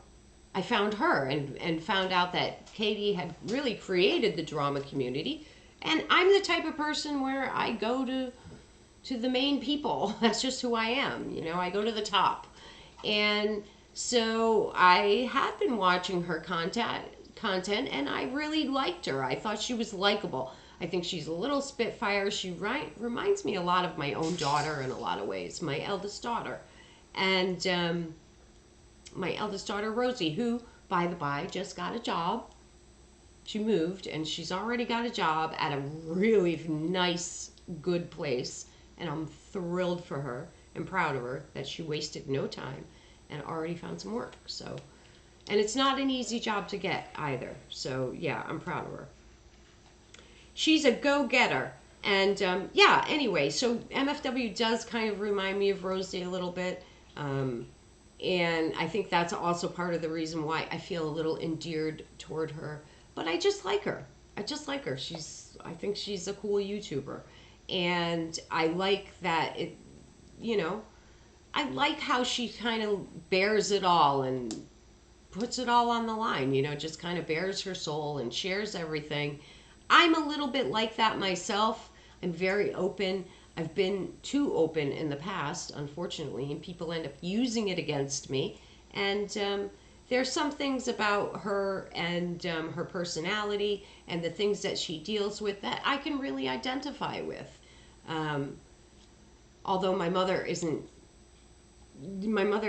I found her and found out that Katie had really created the drama community. And I'm the type of person where I go to the main people. That's just who I am. You know, I go to the top. And so I had been watching her content and I really liked her. I thought she was likable. I think she's a little spitfire. She reminds me a lot of my own daughter in a lot of ways, my eldest daughter. And my eldest daughter, Rosie, who, by the by, just got a job. She moved, and she's already got a job at a really nice, good place. And I'm thrilled for her and proud of her that she wasted no time and already found some work. So, and it's not an easy job to get either. So, yeah, I'm proud of her. She's a go-getter. And, yeah, anyway, so MFW does kind of remind me of Rosie a little bit. And I think that's also part of the reason why I feel a little endeared toward her. But I just like her. I just like her. I think she's a cool YouTuber. And I like that it, you know, I like how she kind of bears it all and puts it all on the line, you know, just kind of bears her soul and shares everything. I'm a little bit like that myself. I'm very open. I've been too open in the past, unfortunately, and people end up using it against me. And there's some things about her and her personality and the things that she deals with that I can really identify with. Although my mother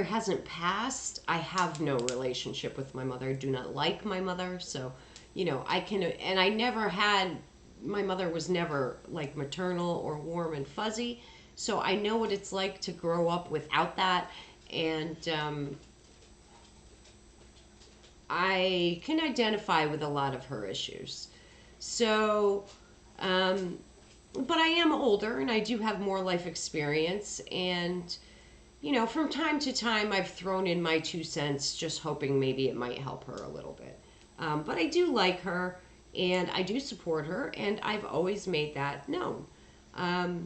hasn't passed, I have no relationship with my mother. I do not like my mother, so, you know, and I never had, my mother was never like maternal or warm and fuzzy, so I know what it's like to grow up without that, and I can identify with a lot of her issues. So, but I am older and I do have more life experience, and you know, from time to time I've thrown in my 2 cents just hoping maybe it might help her a little bit. But I do like her and I do support her, and I've always made that known. I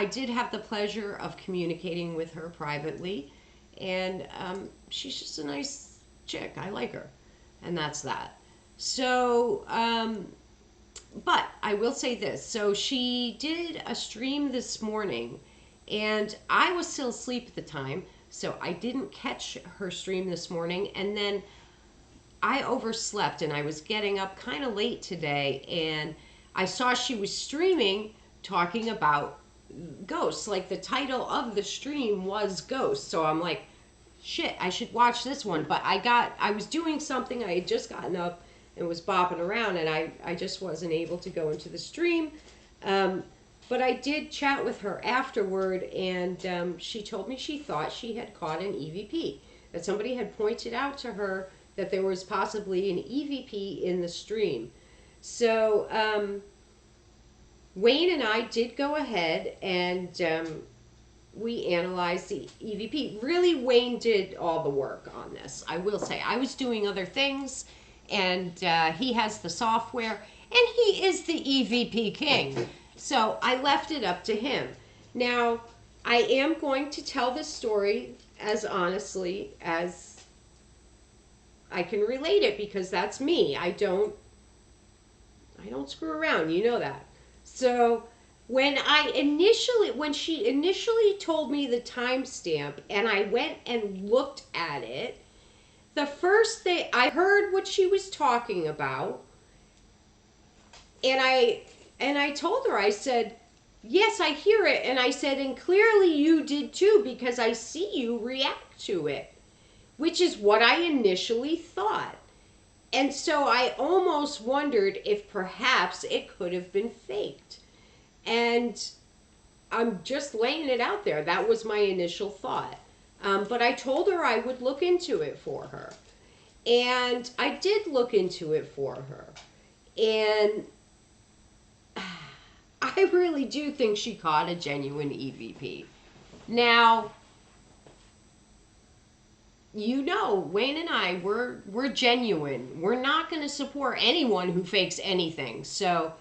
did have the pleasure of communicating with her privately, and she's just a nice chick. I like her. And that's that. So, but I will say this. So she did a stream this morning, and I was still asleep at the time, so I didn't catch her stream this morning. And then I overslept, and I was getting up kind of late today, and I saw she was streaming talking about ghosts. Like the title of the stream was Ghosts. So I'm like, shit, I should watch this one. But I was doing something. I had just gotten up and was bopping around, and I just wasn't able to go into the stream. But I did chat with her afterward, and she told me she thought she had caught an EVP, that somebody had pointed out to her that there was possibly an EVP in the stream. So Wayne and I did go ahead and we analyzed the EVP. Really, Wayne did all the work on this. I will say, I was doing other things, and he has the software, and he is the EVP king. So I left it up to him. Now, I am going to tell this story as honestly as I can relate it, because that's me. I don't screw around, you know that. So when she initially told me the timestamp and I went and looked at it, the first thing I heard what she was talking about, and I told her, I said, yes, I hear it. And I said, and clearly you did too, because I see you react to it, which is what I initially thought. And so I almost wondered if perhaps it could have been faked. And I'm just laying it out there. That was my initial thought. But I told her I would look into it for her. And I did look into it for her. And I really do think she caught a genuine EVP. Now, you know, Wayne and I, we're genuine. We're not going to support anyone who fakes anything. So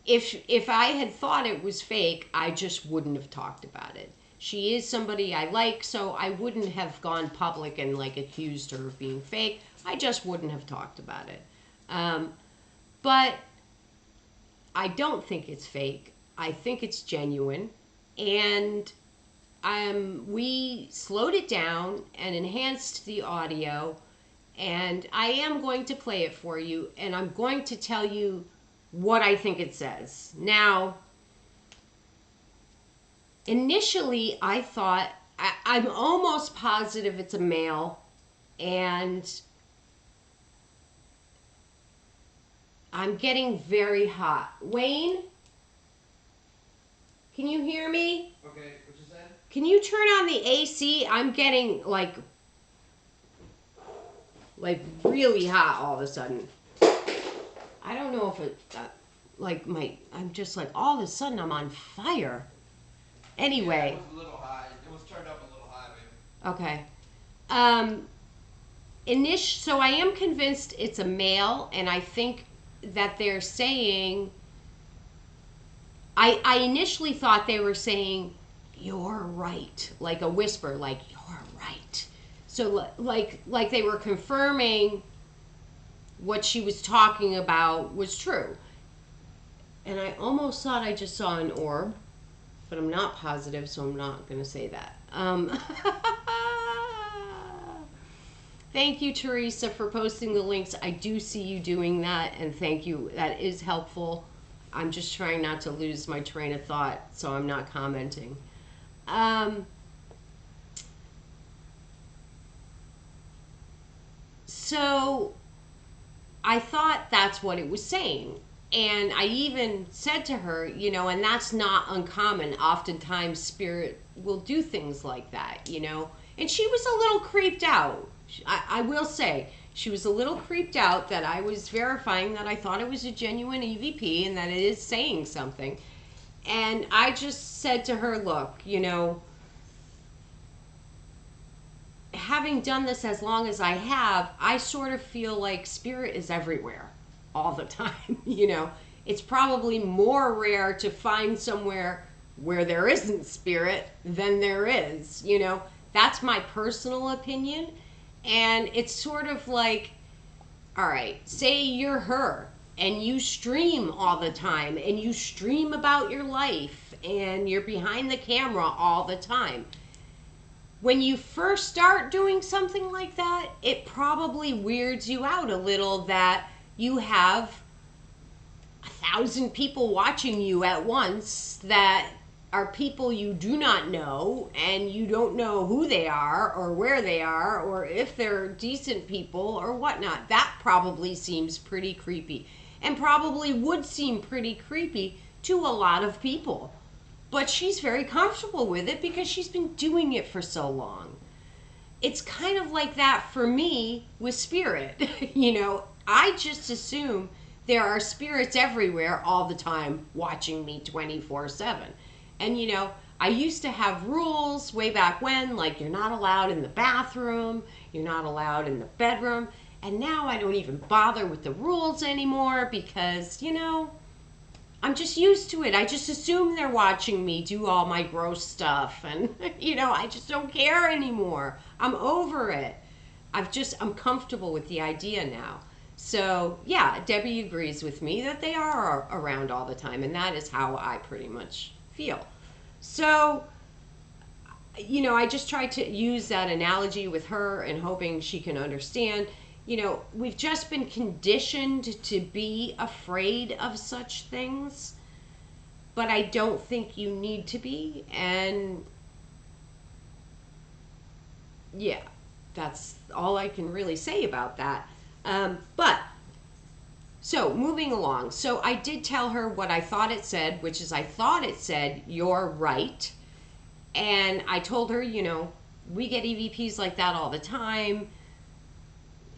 if I had thought it was fake, I just wouldn't have talked about it. She is somebody I like, so I wouldn't have gone public and like accused her of being fake. I just wouldn't have talked about it. But I don't think it's fake. I think it's genuine. And we slowed it down and enhanced the audio, and I am going to play it for you, and I'm going to tell you what I think it says. Now, initially I thought, I'm almost positive it's a male, and I'm getting very hot. Wayne, can you hear me? Okay, what you said? Can you turn on the AC? I'm getting like really hot all of a sudden. I don't know if it, I'm just like, all of a sudden I'm on fire. Anyway. Yeah, it was a little high. It was turned up a little high, baby. Okay. So I am convinced it's a male, and I think that they're saying, I initially thought they were saying, you're right, like a whisper, like, you're right. So like they were confirming what she was talking about was true. And I almost thought I just saw an orb, but I'm not positive, so I'm not going to say that. Thank you, Teresa, for posting the links. I do see you doing that, and thank you. That is helpful. I'm just trying not to lose my train of thought, so I'm not commenting. So I thought that's what it was saying. And I even said to her, you know, and that's not uncommon. Oftentimes spirit will do things like that, you know. And she was a little creeped out. I will say, she was a little creeped out that I was verifying that I thought it was a genuine EVP and that it is saying something. And I just said to her, look, you know, having done this as long as I have, I sort of feel like spirit is everywhere all the time. You know, it's probably more rare to find somewhere where there isn't spirit than there is, you know. That's my personal opinion. And it's sort of like, all right, say you're her and you stream all the time and you stream about your life and you're behind the camera all the time. When you first start doing something like that, it probably weirds you out a little that you have 1,000 people watching you at once that are people you do not know, and you don't know who they are or where they are or if they're decent people or whatnot. That probably seems pretty creepy, and probably would seem pretty creepy to a lot of people. But she's very comfortable with it because she's been doing it for so long. It's kind of like that for me with spirit. I just assume there are spirits everywhere all the time watching me 24/7. And I used to have rules way back when, like you're not allowed in the bathroom, you're not allowed in the bedroom. And now I don't even bother with the rules anymore because, I'm just used to it. I just assume they're watching me do all my gross stuff. And, I just don't care anymore. I'm over it. I'm comfortable with the idea now. So, yeah, Debbie agrees with me that they are around all the time. And that is how I pretty much feel. So, I just tried to use that analogy with her and hoping she can understand. We've just been conditioned to be afraid of such things, but I don't think you need to be. And yeah, that's all I can really say about that. So moving along. So I did tell her what I thought it said, which is I thought it said, "You're right." And I told her, we get EVPs like that all the time.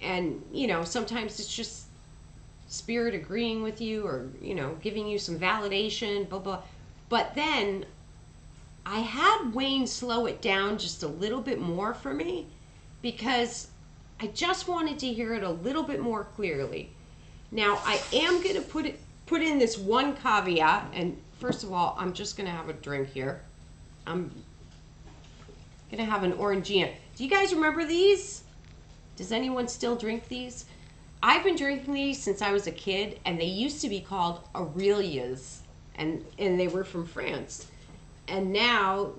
And, sometimes it's just spirit agreeing with you or, giving you some validation, blah, blah. But then I had Wayne slow it down just a little bit more for me because I just wanted to hear it a little bit more clearly. Now, I am going to put in this one caveat. And first of all, I'm just going to have a drink here. I'm going to have an Orangina. Do you guys remember these? Does anyone still drink these? I've been drinking these since I was a kid, and they used to be called Aurelias, and they were from France. And now,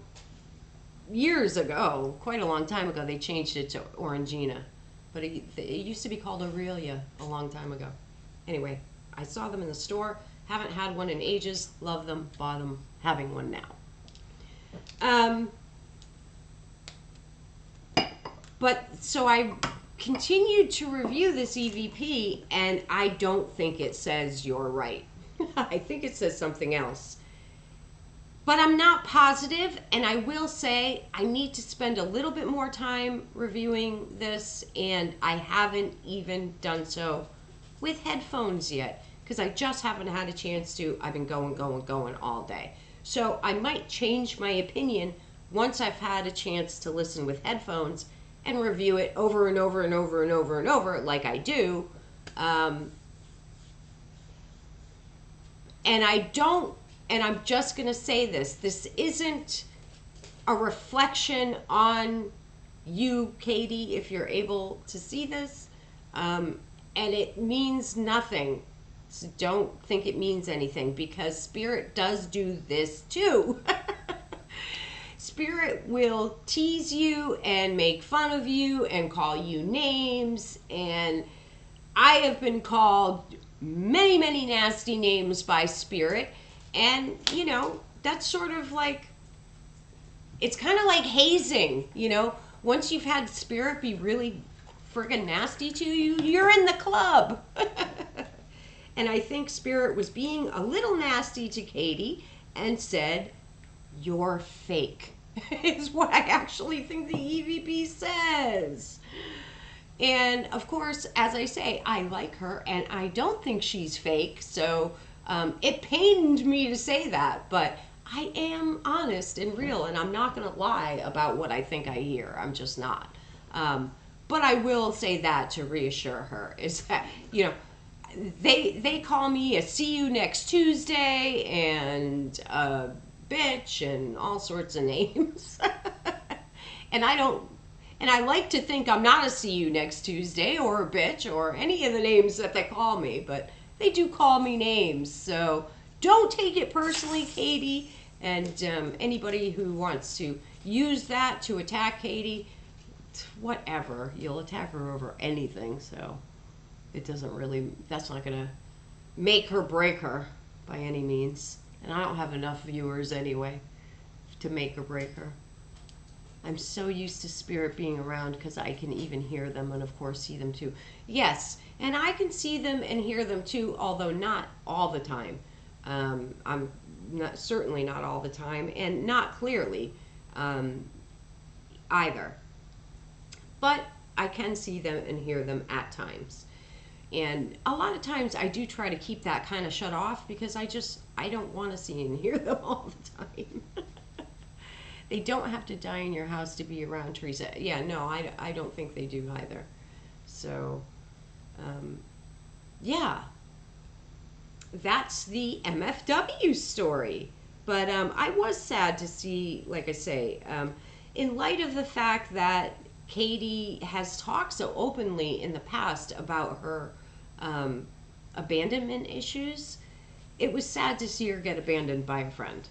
years ago, quite a long time ago, they changed it to Orangina. But it used to be called Aurelia a long time ago. Anyway, I saw them in the store. Haven't had one in ages. Love them. Bought them. Having one now. But so I continued to review this EVP, and I don't think it says "you're right." I think it says something else. But I'm not positive, and I will say I need to spend a little bit more time reviewing this, and I haven't even done so with headphones yet because I just haven't had a chance to. I've been going all day. So I might change my opinion once I've had a chance to listen with headphones and review it over and over and over and over and over like I do. And I'm just going to say this isn't a reflection on you, Katie, if you're able to see this. And it means nothing. So don't think it means anything because Spirit does do this too. Spirit will tease you and make fun of you and call you names. And I have been called many, many nasty names by Spirit. And, that's sort of like, it's kind of like hazing, Once you've had Spirit be really friggin' nasty to you, you're in the club. And I think Spirit was being a little nasty to Katie and said, "You're fake," is what I actually think the EVP says. And of course, as I say, I like her and I don't think she's fake. So it pained me to say that, but I am honest and real, and I'm not going to lie about what I think I hear. I'm just not. But I will say that to reassure her is that, they call me a "see you next Tuesday" and a bitch and all sorts of names. And I don't, And I like to think I'm not a see you next Tuesday or a bitch or any of the names that they call me, but they do call me names. So don't take it personally, Katie. And anybody who wants to use that to attack Katie, whatever. You'll attack her over anything. So it doesn't really, that's not going to make her break her by any means. And I don't have enough viewers anyway to make or break her. I'm so used to Spirit being around because I can even hear them and, of course, see them too. Yes, and I can see them and hear them too, although not all the time. I'm not, certainly not all the time, and not clearly either. But I can see them and hear them at times. And a lot of times I do try to keep that kind of shut off because I don't want to see and hear them all the time. They don't have to die in your house to be around, Teresa. Yeah, no, I don't think they do either. So, yeah, that's the MFW story. But I was sad to see, like I say, in light of the fact that Katie has talked so openly in the past about her abandonment issues, it was sad to see her get abandoned by a friend.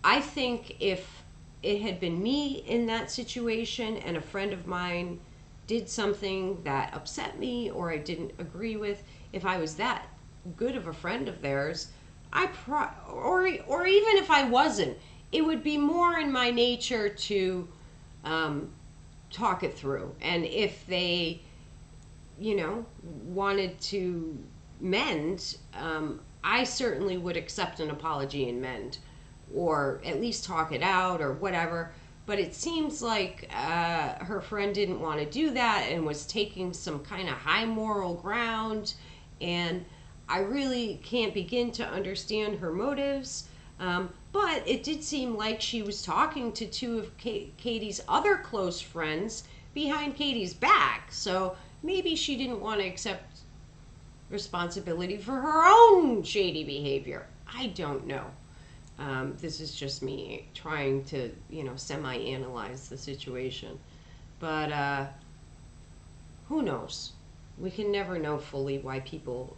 I think if it had been me in that situation and a friend of mine did something that upset me or I didn't agree with, if I was that good of a friend of theirs, or even if I wasn't, it would be more in my nature to talk it through. And if they, wanted to mend, I certainly would accept an apology and mend, or at least talk it out or whatever. But it seems like her friend didn't want to do that and was taking some kind of high moral ground. And I really can't begin to understand her motives. But it did seem like she was talking to two of Katie's other close friends behind Katie's back. So maybe she didn't want to accept responsibility for her own shady behavior. I don't know. This is just me trying to, semi-analyze the situation. But who knows? We can never know fully why people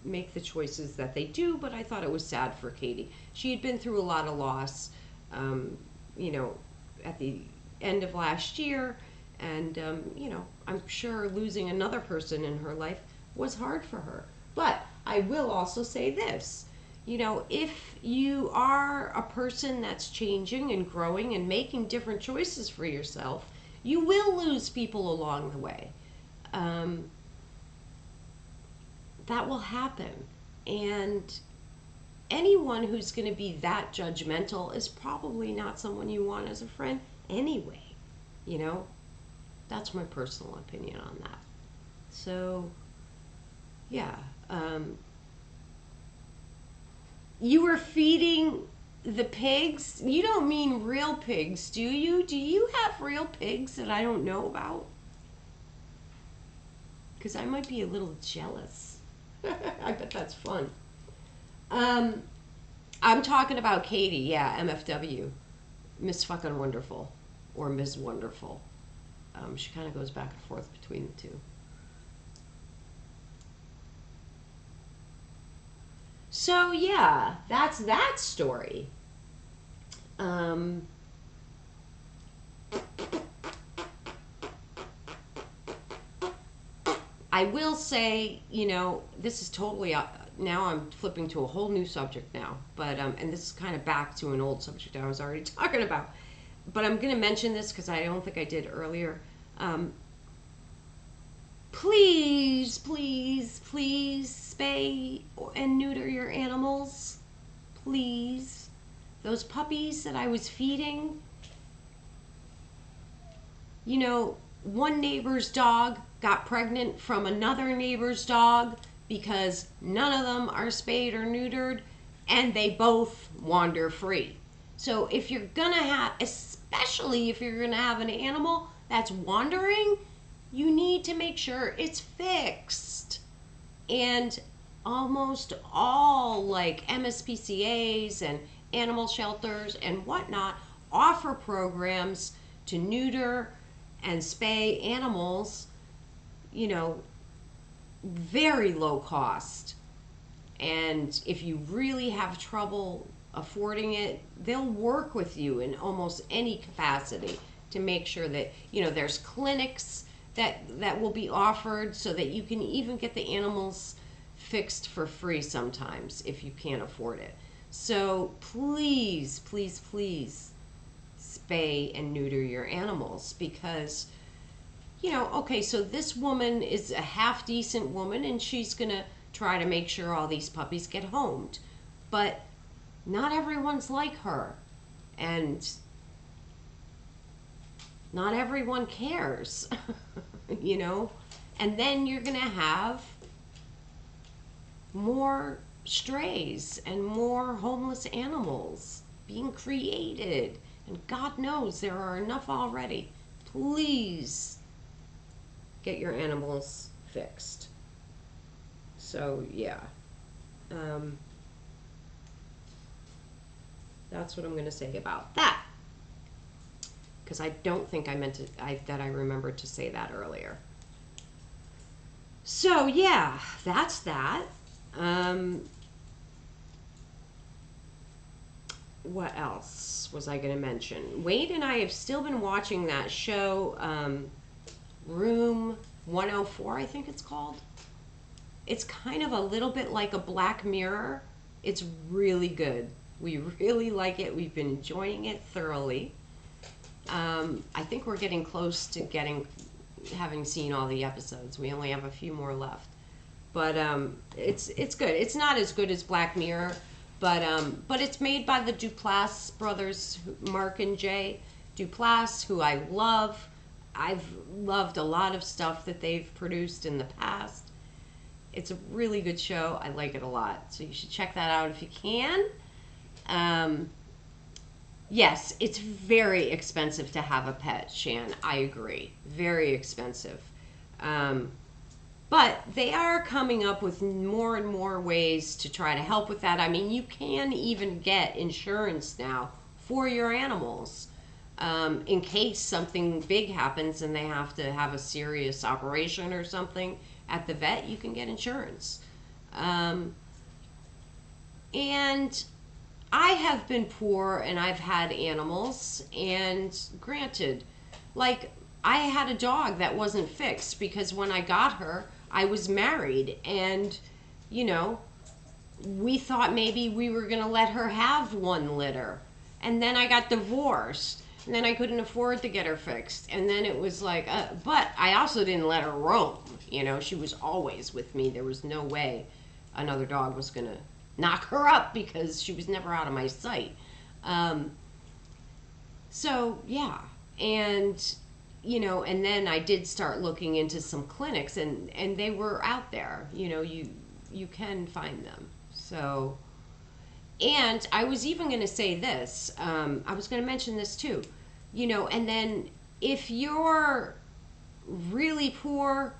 make the choices that they do, but I thought it was sad for Katie. She had been through a lot of loss, at the end of last year, and, I'm sure losing another person in her life was hard for her. But I will also say this. If you are a person that's changing and growing and making different choices for yourself, you will lose people along the way. That will happen. And anyone who's going to be that judgmental is probably not someone you want as a friend anyway. That's my personal opinion on that. So, yeah. You were feeding the pigs? You don't mean real pigs, do you? Do you have real pigs that I don't know about? Because I might be a little jealous. I bet that's fun. I'm talking about Katie, yeah, MFW. Miss fucking Wonderful. Or Ms. Wonderful. She kind of goes back and forth between the two. So yeah, that's that story. I will say, this is totally, now I'm flipping to a whole new subject now, but, and this is kind of back to an old subject I was already talking about, but I'm going to mention this because I don't think I did earlier. Please, please, please spay and neuter your animals. Please. Those puppies that I was feeding, one neighbor's dog got pregnant from another neighbor's dog because none of them are spayed or neutered, and they both wander free. So if you're gonna have, especially if you're gonna have an animal that's wandering, you need to make sure it's fixed. And almost all MSPCAs and animal shelters and whatnot offer programs to neuter and spay animals, you know, very low cost. And if you really have trouble affording it, they'll work with you in almost any capacity to make sure that, you know, there's clinics that will be offered so that you can even get the animals fixed for free sometimes if you can't afford it. So please, please, please spay and neuter your animals, because, you know, okay, so this woman is a half decent woman and she's going to try to make sure all these puppies get homed. But not everyone's like her. And not everyone cares, you know? And then you're going to have more strays and more homeless animals being created. And God knows there are enough already. Please get your animals fixed. So, yeah. That's what I'm going to say about that. Because I don't think I meant to, that I remembered to say that earlier. So, yeah, that's that. What else was I going to mention? Wade and I have still been watching that show, Room 104, I think it's called. It's kind of a little bit like a Black Mirror. It's really good. We really like it. We've been enjoying it thoroughly. I think we're getting close to having seen all the episodes. We only have a few more left. But it's good. It's not as good as Black Mirror, but it's made by the Duplass brothers, Mark and Jay Duplass, who I love. I've loved a lot of stuff that they've produced in the past. It's a really good show. I like it a lot. So you should check that out if you can. Yes, it's very expensive to have a pet, Shan. I agree. Very expensive. But they are coming up with more and more ways to try to help with that. I mean, you can even get insurance now for your animals. In case something big happens and they have to have a serious operation or something at the vet, you can get insurance. And I have been poor and I've had animals, and granted, like, I had a dog that wasn't fixed because when I got her, I was married, and, you know, we thought maybe we were going to let her have one litter. And then I got divorced, and then I couldn't afford to get her fixed. And then it was like, but I also didn't let her roam. You know, she was always with me. There was no way another dog was going to knock her up because she was never out of my sight. So, yeah. And, you know, and then I did start looking into some clinics, and they were out there. You know, you can find them. So, and I was even going to say this. I was going to mention this too. You know, and then if you're really poor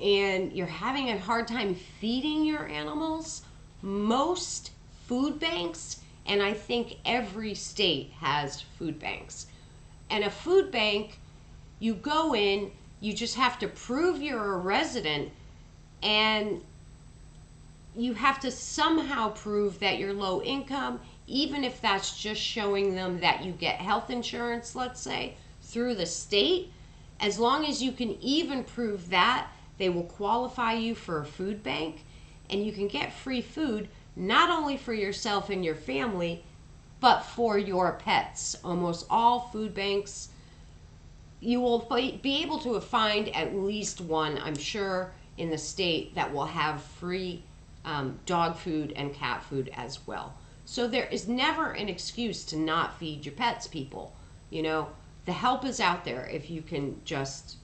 and you're having a hard time feeding your animals, most food banks, and I think every state has food banks. And a food bank, you go in, you just have to prove you're a resident, and you have to somehow prove that you're low income, even if that's just showing them that you get health insurance, let's say, through the state. As long as you can even prove that, they will qualify you for a food bank, and you can get free food not only for yourself and your family, but for your pets. Almost all food banks, you will be able to find at least one, I'm sure, in the state that will have free dog food and cat food as well. So there is never an excuse to not feed your pets, people. You know, the help is out there if you can just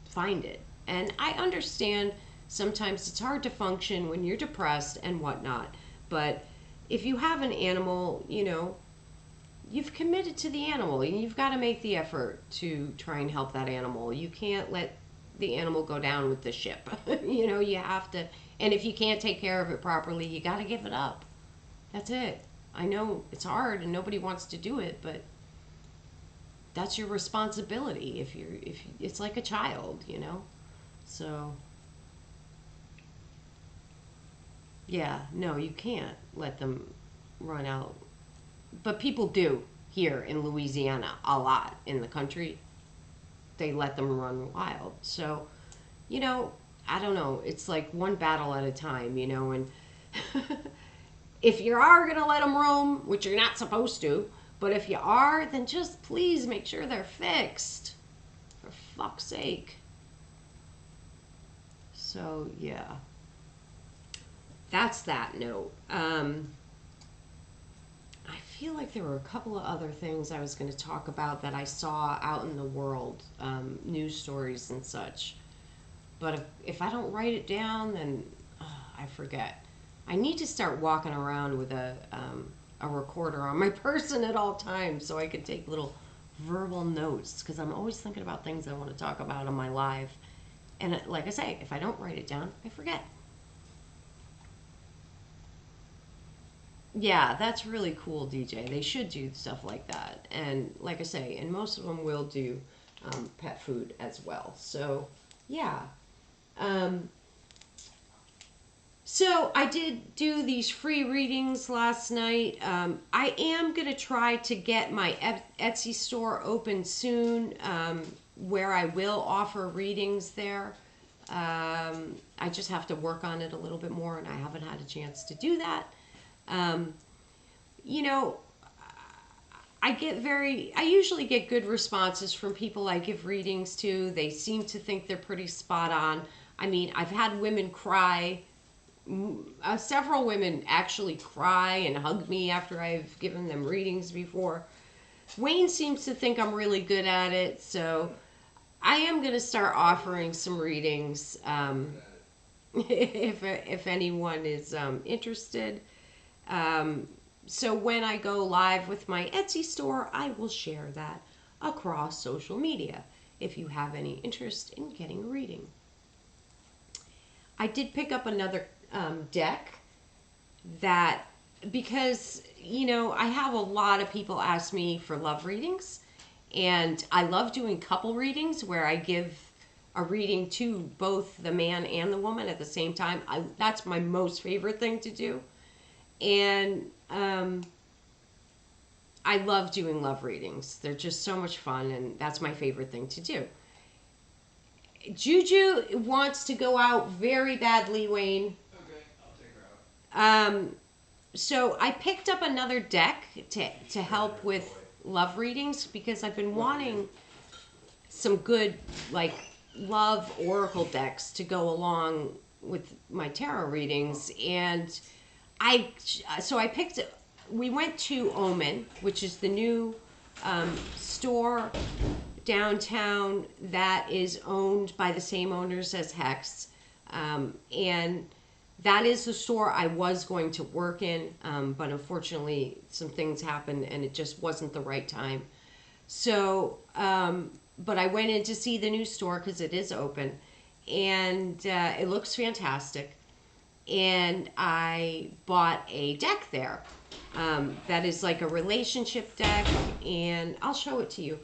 find it. And I understand sometimes it's hard to function when you're depressed and whatnot. But if you have an animal, you know, you've committed to the animal, and you've got to make the effort to try and help that animal. You can't let the animal go down with the ship. You know, you have to. And if you can't take care of it properly, you got to give it up. That's it. I know it's hard and nobody wants to do it, but that's your responsibility. If it's like a child, you know. So yeah, no, you can't let them run out. But people do here in Louisiana a lot in the country. They let them run wild. So, you know, I don't know. It's like one battle at a time, you know, and if you are going to let them roam, which you're not supposed to, but if you are, then just please make sure they're fixed. For fuck's sake. So, yeah. That's that note. I feel like there were a couple of other things I was going to talk about that I saw out in the world, news stories and such. But if I don't write it down, then I forget. I need to start walking around with a recorder on my person at all times so I can take little verbal notes because I'm always thinking about things I want to talk about on my live. And like I say, if I don't write it down, I forget. Yeah, that's really cool, DJ. They should do stuff like that. And like I say, and most of them will do pet food as well. So, yeah. Um, so I did do these free readings last night. I am going to try to get my Etsy store open soon, where I will offer readings there. I just have to work on it a little bit more, and I haven't had a chance to do that. Um, you know, I usually get good responses from people I give readings to. They seem to think they're pretty spot on. I mean, I've had women cry. Several women actually cry and hug me after I've given them readings before. Wayne seems to think I'm really good at it, so I am going to start offering some readings if anyone is interested. So when I go live with my Etsy store, I will share that across social media if you have any interest in getting a reading. I did pick up another deck that, because, you know, I have a lot of people ask me for love readings, and I love doing couple readings where I give a reading to both the man and the woman at the same time. That's my most favorite thing to do. And I love doing love readings. They're just so much fun, and that's my favorite thing to do. Juju wants to go out very badly, Wayne. Okay, I'll take her out. So I picked up another deck to help with love readings because I've been wanting some good, like, love oracle decks to go along with my tarot readings. And I picked, we went to Omen, which is the new store downtown that is owned by the same owners as Hex. And that is the store I was going to work in, but unfortunately some things happened and it just wasn't the right time. So, but I went in to see the new store because it is open, and it looks fantastic. And I bought a deck there that is like a relationship deck, and I'll show it to you.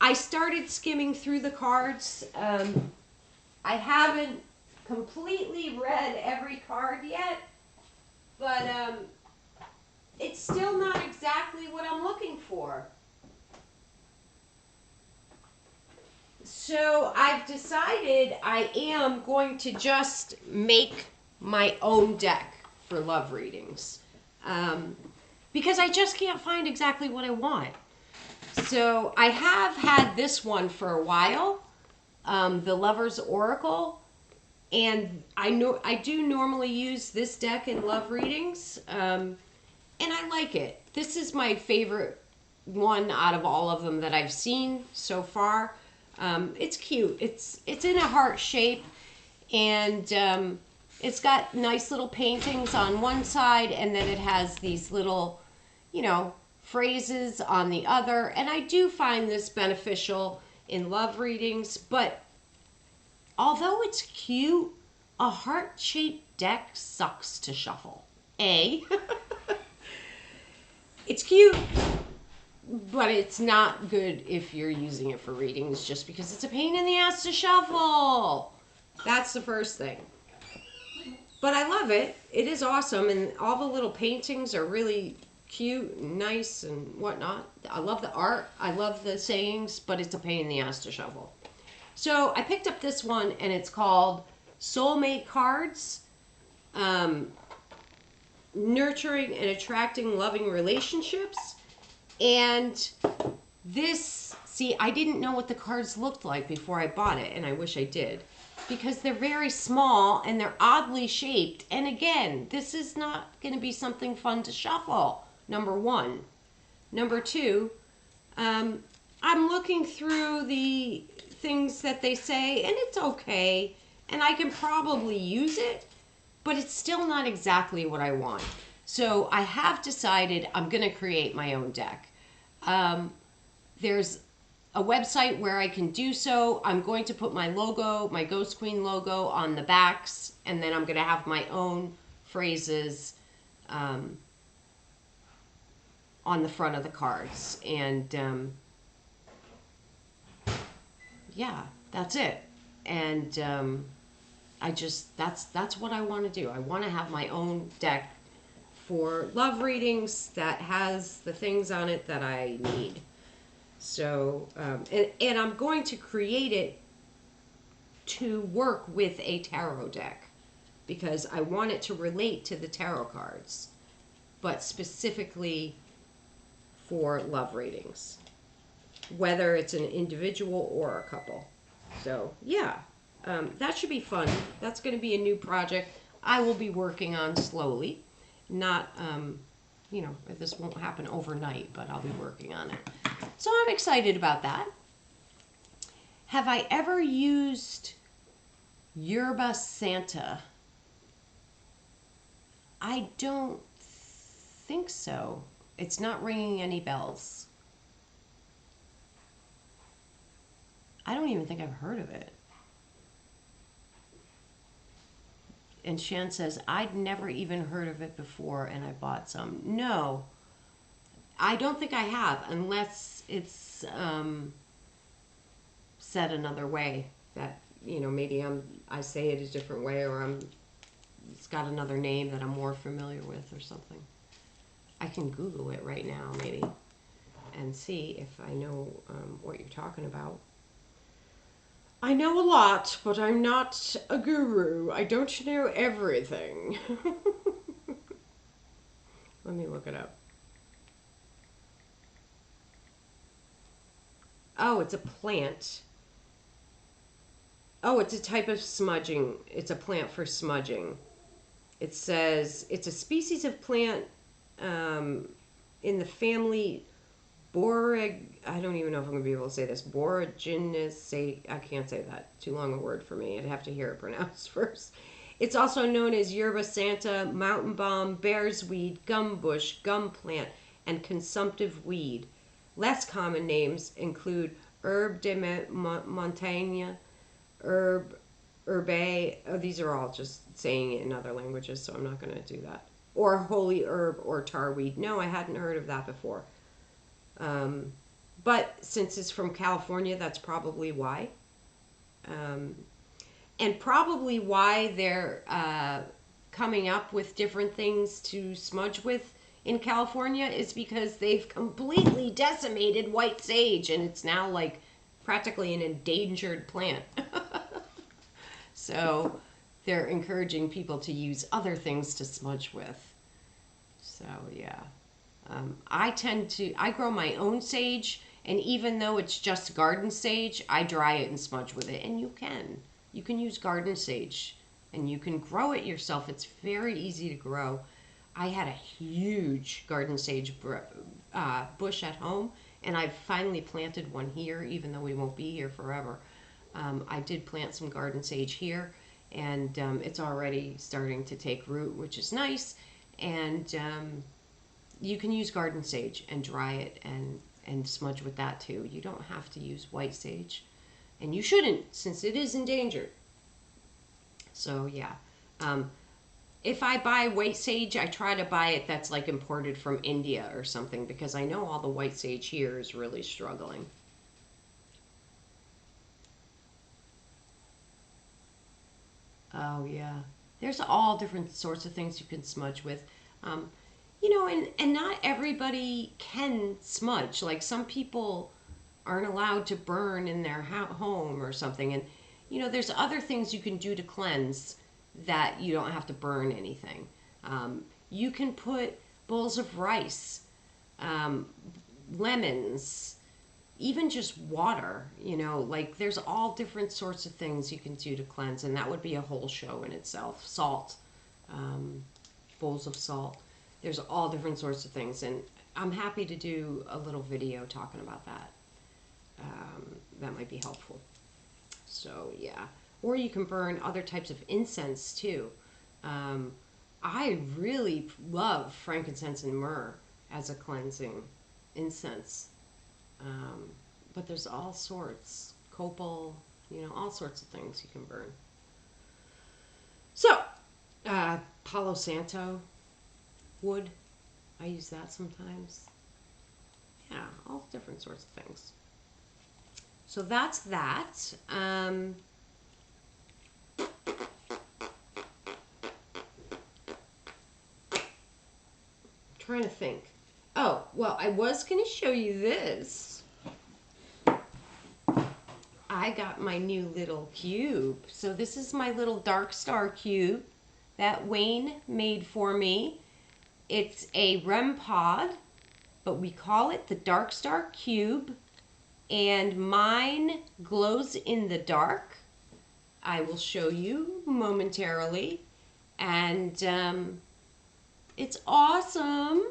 I started skimming through the cards. I haven't completely read every card yet, but it's still not exactly what I'm looking for. So I've decided I am going to just make my own deck for love readings, because I just can't find exactly what I want. So I have had this one for a while, the Lover's Oracle, and I do normally use this deck in love readings, and I like it. This is my favorite one out of all of them that I've seen so far. It's cute. It's in a heart shape, and it's got nice little paintings on one side, and then it has these little, you know, phrases on the other. And I do find this beneficial in love readings, but although it's cute, a heart-shaped deck sucks to shuffle. It's cute. but it's not good if you're using it for readings just because it's a pain in the ass to shuffle. That's the first thing. But I love it. It is awesome, and all the little paintings are really cute and nice and whatnot. I love the art. I love the sayings, but it's a pain in the ass to shuffle. So I picked up this one, and it's called Soulmate Cards. Nurturing and attracting loving relationships. And this, see, I didn't know what the cards looked like before I bought it, and I wish I did. Because they're very small and they're oddly shaped. And again, this is not going to be something fun to shuffle, number one. Number two, I'm looking through the things that they say, and it's okay. And I can probably use it, but it's still not exactly what I want. So I have decided I'm going to create my own deck. There's a website where I can do so. I'm going to put my logo, my Ghost Queen logo on the backs, and then I'm going to have my own phrases on the front of the cards. And yeah, that's it. And that's what I want to do. I want to have my own deck for love readings that has the things on it that I need. So, and I'm going to create it to work with a tarot deck because I want it to relate to the tarot cards, but specifically for love readings, whether it's an individual or a couple. So, yeah, that should be fun. That's going to be a new project I will be working on slowly. Not, you know, this won't happen overnight, but I'll be working on it. So I'm excited about that. Have I ever used Yerba Santa? I don't think so. It's not ringing any bells. I don't even think I've heard of it. And Shan says, I'd never even heard of it before and I bought some. No, I don't think I have, unless it's said another way that, you know, maybe I say it a different way, or it's got another name that I'm more familiar with or something. I can Google it right now maybe and see if I know what you're talking about. I know a lot, but I'm not a guru. I don't know everything. Let me look it up. Oh, it's a plant. Oh, it's a type of smudging. It's a plant for smudging. It says it's a species of plant in the family I don't even know if I'm going to be able to say this. Boraginaceae. I can't say that. Too long a word for me. I'd have to hear it pronounced first. It's also known as Yerba Santa, mountain balm, bear's weed, gum bush, gum plant, and consumptive weed. Less common names include herb de montagne, herbe. Oh, these are all just saying it in other languages, so I'm not going to do that. Or holy herb or tarweed. No, I hadn't heard of that before. But since it's from California, that's probably why. And probably why they're coming up with different things to smudge with in California is because they've completely decimated white sage, and it's now like practically an endangered plant. So they're encouraging people to use other things to smudge with. So yeah. I grow my own sage, and even though it's just garden sage, I dry it and smudge with it. And you can use garden sage, and you can grow it yourself. It's very easy to grow. I had a huge garden sage bush at home, and I've finally planted one here, even though we won't be here forever. I did plant some garden sage here, and it's already starting to take root, which is nice. And you can use garden sage and dry it and smudge with that too. You don't have to use white sage, and you shouldn't, since it is endangered. So yeah, if I buy white sage, I try to buy it that's like imported from India or something, because I know all the white sage here is really struggling. Oh yeah, there's all different sorts of things you can smudge with. Um, and not everybody can smudge. Like some people aren't allowed to burn in their home or something. And, there's other things you can do to cleanse that you don't have to burn anything. You can put bowls of rice, um, lemons, even just water, like there's all different sorts of things you can do to cleanse. And that would be a whole show in itself. Salt, um, bowls of salt. There's all different sorts of things. And I'm happy to do a little video talking about that. That might be helpful. So yeah, or you can burn other types of incense too. I really love frankincense and myrrh as a cleansing incense, but there's all sorts, copal, all sorts of things you can burn. So Palo Santo wood, I use that sometimes. Yeah, all different sorts of things. So that's that. Trying to think. Oh, well, I was going to show you this. I got my new little cube. So this is my little Dark Star cube that Wayne made for me. It's a REM pod, but we call it the Dark Star cube. And mine glows in the dark. I will show you momentarily. And it's awesome.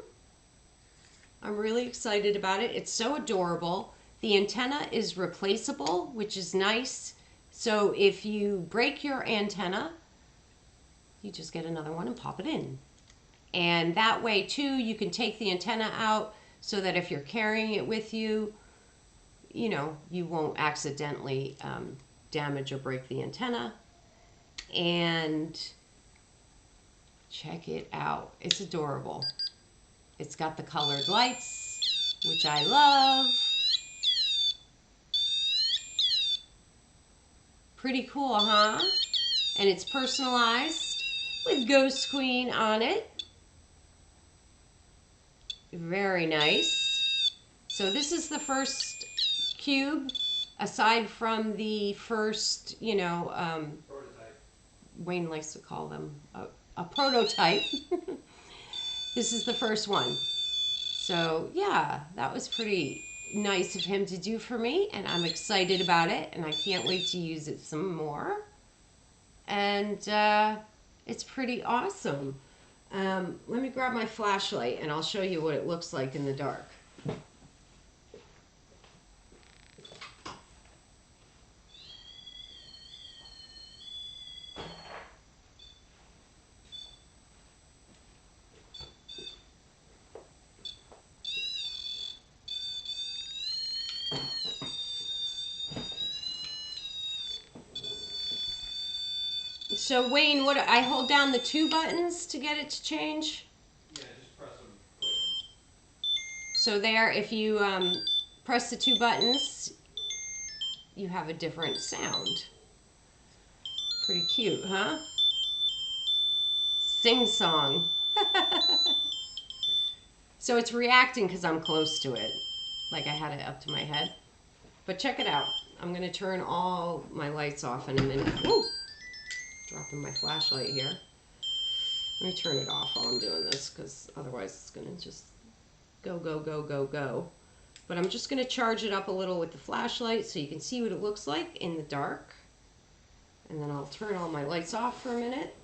I'm really excited about it. It's so adorable. The antenna is replaceable, which is nice. So if you break your antenna, you just get another one and pop it in. And that way too, you can take the antenna out so that if you're carrying it with you, you won't accidentally damage or break the antenna. And check it out. It's adorable. It's got the colored lights, which I love. Pretty cool, huh? And it's personalized with Ghost Queen on it. Very nice. So this is the first cube, aside from the first, Prototype. Wayne likes to call them a prototype. This is the first one. So yeah, that was pretty nice of him to do for me, and I'm excited about it, and I can't wait to use it some more. And it's pretty awesome. Let me grab my flashlight and I'll show you what it looks like in the dark. So Wayne, what I hold down the 2 buttons to get it to change? Yeah, just press them, click them. So there, if you press the 2 buttons, you have a different sound. Pretty cute, huh? Sing song. So it's reacting because I'm close to it. Like I had it up to my head. But check it out. I'm going to turn all my lights off in a minute. Ooh, dropping my flashlight here. Let me turn it off while I'm doing this, because otherwise it's going to just go, go, go, go, go. But I'm just going to charge it up a little with the flashlight so you can see what it looks like in the dark. And then I'll turn all my lights off for a minute.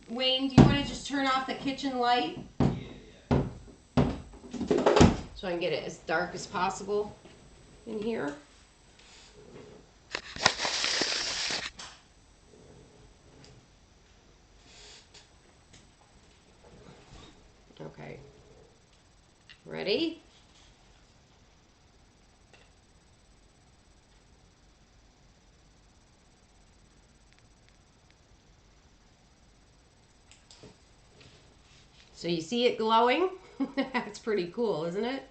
Wayne, do you want to just turn off the kitchen light? Yeah. So I can get it as dark as possible in here. Okay. Ready? So you see it glowing? That's pretty cool, isn't it?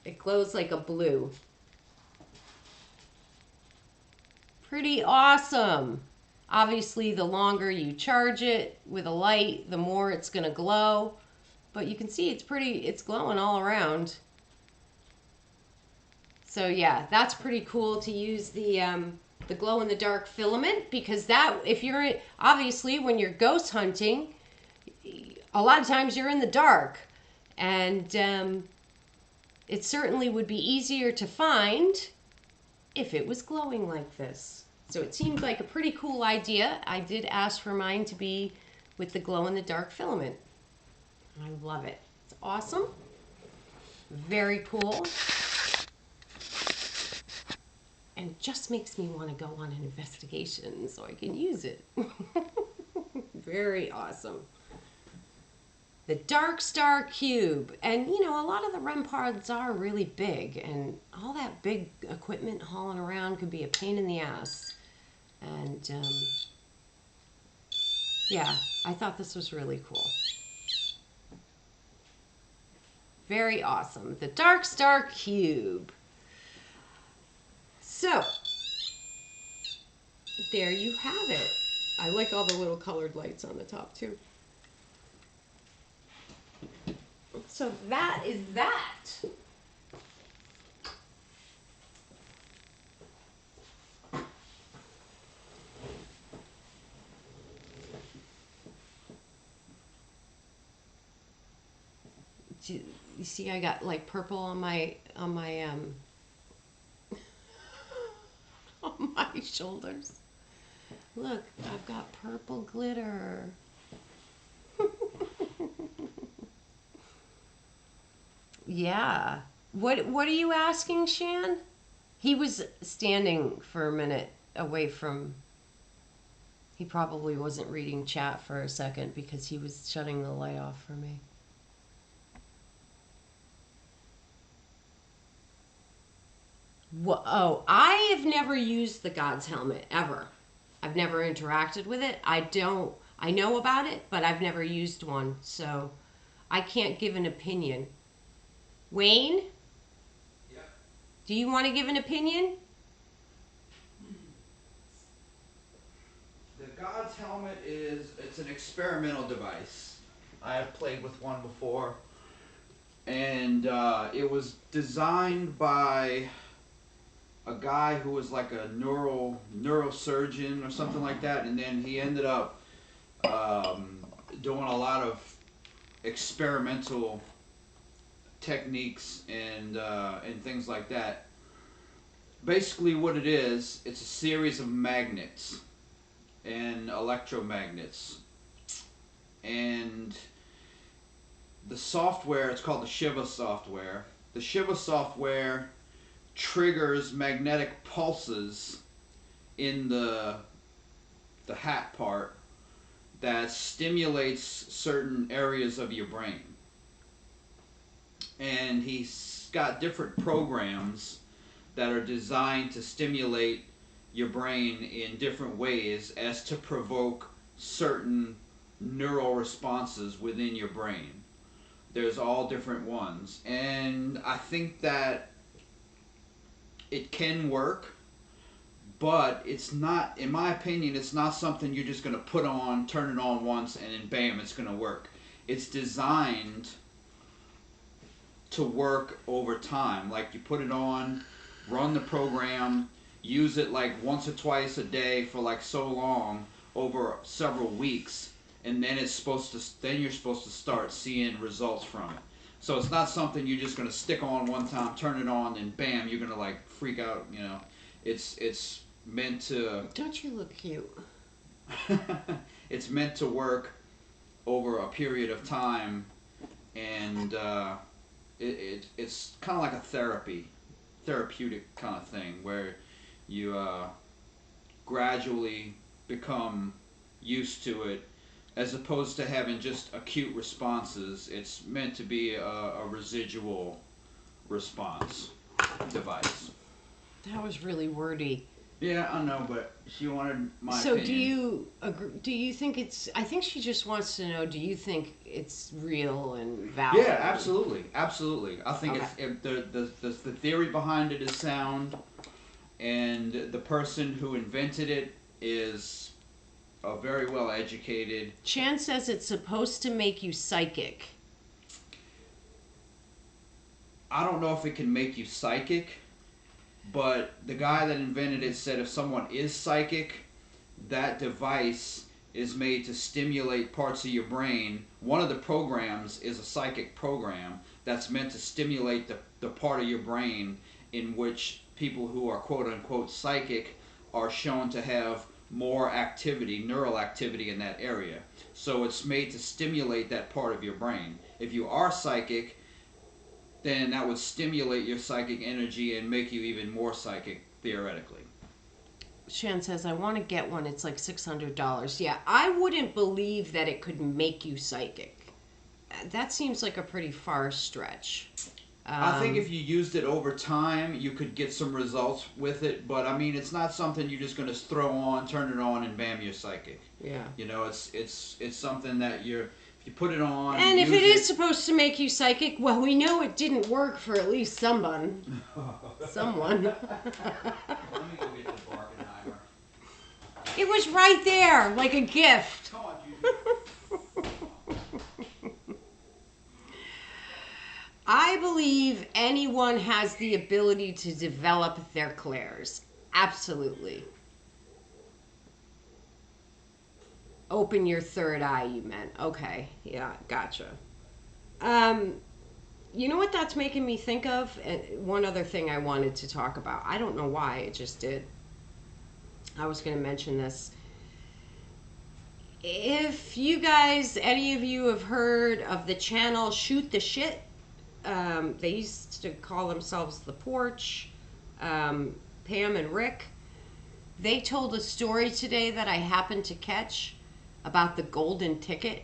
It glows like a blue. Pretty awesome. Obviously, the longer you charge it with a light, the more it's going to glow. But you can see it's glowing all around. So yeah, that's pretty cool to use the glow in the dark filament, because that, if you're, obviously when you're ghost hunting, a lot of times you're in the dark, and it certainly would be easier to find if it was glowing like this. So it seemed like a pretty cool idea. I did ask for mine to be with the glow in the dark filament. I love it. It's awesome. Very cool. And just makes me want to go on an investigation so I can use it. Very awesome. The Dark Star Cube. And, you know, a lot of the REM pods are really big, and all that big equipment hauling around could be a pain in the ass. And, yeah, I thought this was really cool. Very awesome. The Dark Star Cube. So, there you have it. I like all the little colored lights on the top too. So that is that. You see, I got like purple on my on my shoulders. Look, I've got purple glitter. Yeah. What are you asking, Shan? He was standing for a minute away from. He probably wasn't reading chat for a second because he was shutting the light off for me. Oh, I have never used the God's Helmet, ever. I've never interacted with it. I know about it, but I've never used one, so I can't give an opinion. Wayne? Yep. Do you want to give an opinion? The God's Helmet it's an experimental device. I have played with one before, and it was designed by a guy who was like a neurosurgeon or something like that, and then he ended up doing a lot of experimental techniques and things like that. Basically, what it is, it's a series of magnets and electromagnets, and the software, it's called the Shiva software. The Shiva software triggers magnetic pulses in the hat part that stimulates certain areas of your brain. And he's got different programs that are designed to stimulate your brain in different ways as to provoke certain neural responses within your brain. There's all different ones. And I think that it can work, but it's not, in my opinion, it's not something you're just going to put on, turn it on once, and then bam, it's going to work. It's designed to work over time. Like, you put it on, run the program, use it like once or twice a day for like so long, over several weeks, and then you're supposed to start seeing results from it. So it's not something you're just going to stick on one time, turn it on, and bam, you're going to like freak out, you know. It's meant to... Don't you look cute? It's meant to work over a period of time, and it's kind of like a therapeutic kind of thing, where you gradually become used to it, as opposed to having just acute responses. It's meant to be a residual response device. That was really wordy. Yeah, I know, but she wanted my So opinion. do you agree, do you think it's, I think she just wants to know, do you think it's real and Yeah, valid and absolutely, absolutely. I think okay. it's the theory behind it is sound, and the person who invented it is a very well educated. Chan says it's supposed to make you psychic. I don't know if it can make you psychic, but the guy that invented it said if someone is psychic, that device is made to stimulate parts of your brain. One of the programs is a psychic program that's meant to stimulate the part of your brain in which people who are quote unquote psychic are shown to have more activity, neural activity in that area. So it's made to stimulate that part of your brain. If you are psychic, then that would stimulate your psychic energy and make you even more psychic, theoretically. Shan says, I want to get one. It's like $600. Yeah, I wouldn't believe that it could make you psychic. That seems like a pretty far stretch. I think Um, if you used it over time, you could get some results with it. But I mean, it's not something you're just going to throw on, turn it on, and bam, you're psychic. yeah. You know, it's something that you're if you put it on and And if it use is it. supposed to make you psychic, well, we know it didn't work for at least someone. Someone. Let me go get the Barkenheimer. It was right there, like a gift. Come on, Judy. I believe anyone has the ability to develop their clairs. Absolutely. Open your third eye, you meant. Okay. Yeah, gotcha. Um, you know what that's making me think of? One other thing I wanted to talk about. I don't know why, it just did. I was going to mention this. If you guys, any of you have heard of the channel Shoot the Shit, they used to call themselves The Porch, Pam and Rick. They told a story today that I happened to catch about the golden ticket,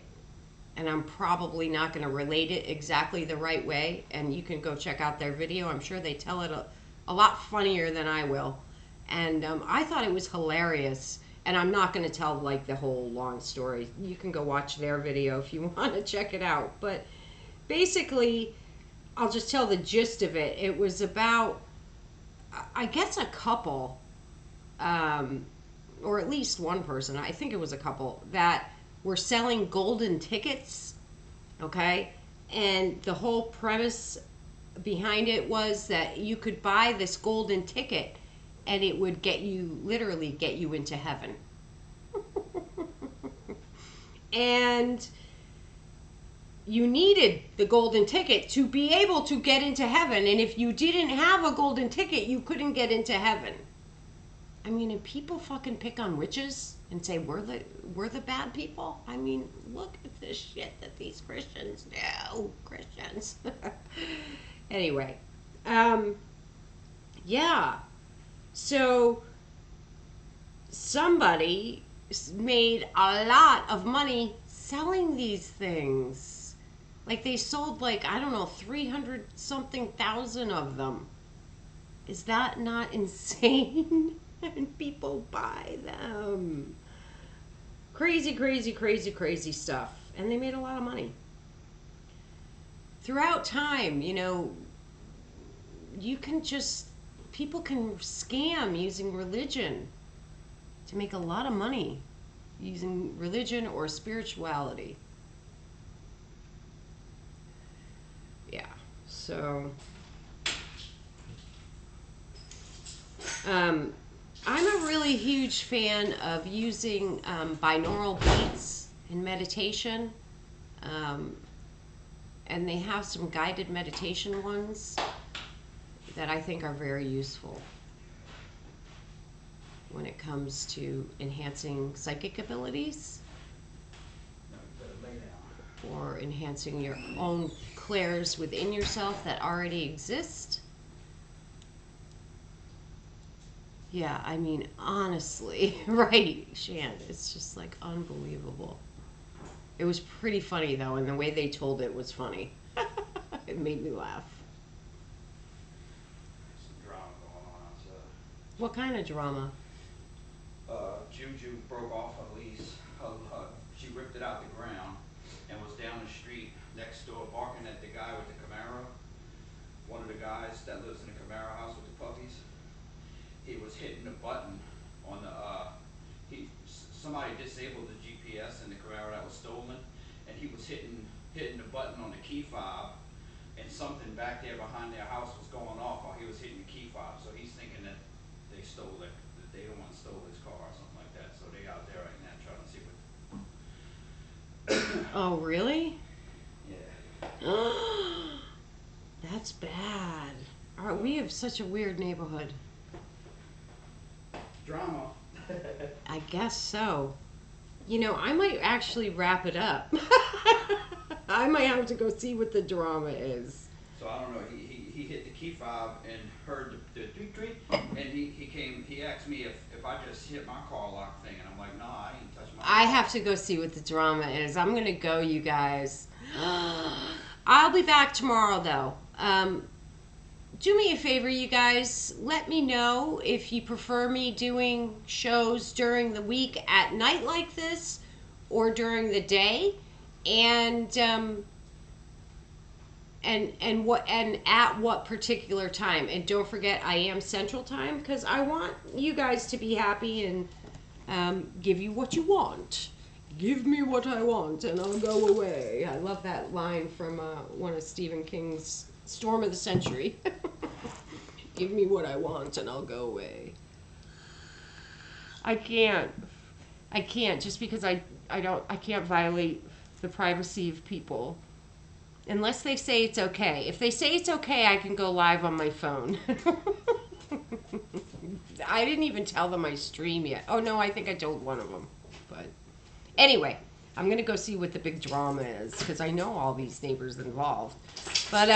and I'm probably not going to relate it exactly the right way, and you can go check out their video. I'm sure they tell it a lot funnier than I will. And I thought it was hilarious. And I'm not going to tell like the whole long story. You can go watch their video if you want to check it out. But basically, I'll just tell the gist of it. It was about, I guess, a couple, um, or at least one person, I think it was a couple, that were selling golden tickets, okay? And the whole premise behind it was that you could buy this golden ticket and it would get you, literally get you into heaven. And you needed the golden ticket to be able to get into heaven. And if you didn't have a golden ticket, you couldn't get into heaven. I mean, and people fucking pick on witches and say we're the bad people. I mean, look at this shit that these Christians do. Christians. Anyway, um, yeah. So somebody made a lot of money selling these things. Like they sold like, I don't know, 300 something thousand of them. Is that not insane? And people buy them. Crazy, crazy, crazy, crazy stuff. And they made a lot of money. Throughout time, you know, you can just, people can scam using religion to make a lot of money using religion or spirituality. Yeah. So, um, I'm a really huge fan of using binaural beats in meditation. Um, and they have some guided meditation ones that I think are very useful when it comes to enhancing psychic abilities or enhancing your own clairs within yourself that already exist. Yeah, I mean, honestly, right, Shan, it's just like unbelievable. It was pretty funny though, and the way they told it was funny. It made me laugh. Some drama going on outside. What kind of drama? Juju broke off a lease. She ripped it out the ground and was down the street next door barking at the guy with the Camaro. One of the guys that lives in the Camaro house with the puppies. He was hitting the button on the somebody disabled the GPS in the Camaro that was stolen, and he was hitting the button on the key fob, and something back there behind their house was going off while he was hitting the key fob. So he's thinking that they stole it, that they the one stole his car or something like that. So they out there right now trying to see what. Oh, really? Yeah. That's bad. All right, we have such a weird neighborhood. Drama. I guess so. You know, I might actually wrap it up. I might have to go see what the drama is. So I don't know. He hit the key fob and heard the tweet tweet, and he asked me if I just hit my car lock thing, and I'm like, no, I ain't touching my. I have to go see what the drama is. I'm gonna go, you guys. I'll be back tomorrow though. Do me a favor, you guys. Let me know if you prefer me doing shows during the week at night like this or during the day, and at what particular time. And don't forget, I am Central Time because I want you guys to be happy and give you what you want. Give me what I want and I'll go away. I love that line from one of Stephen King's Storm of the Century. Give me what I want and I'll go away. I can't just because I can't violate the privacy of people unless they say it's okay. If they say it's okay, I can go live on my phone. I didn't even tell them I stream yet. Oh no, I think I told one of them. But anyway, I'm going to go see what the big drama is because I know all these neighbors involved. But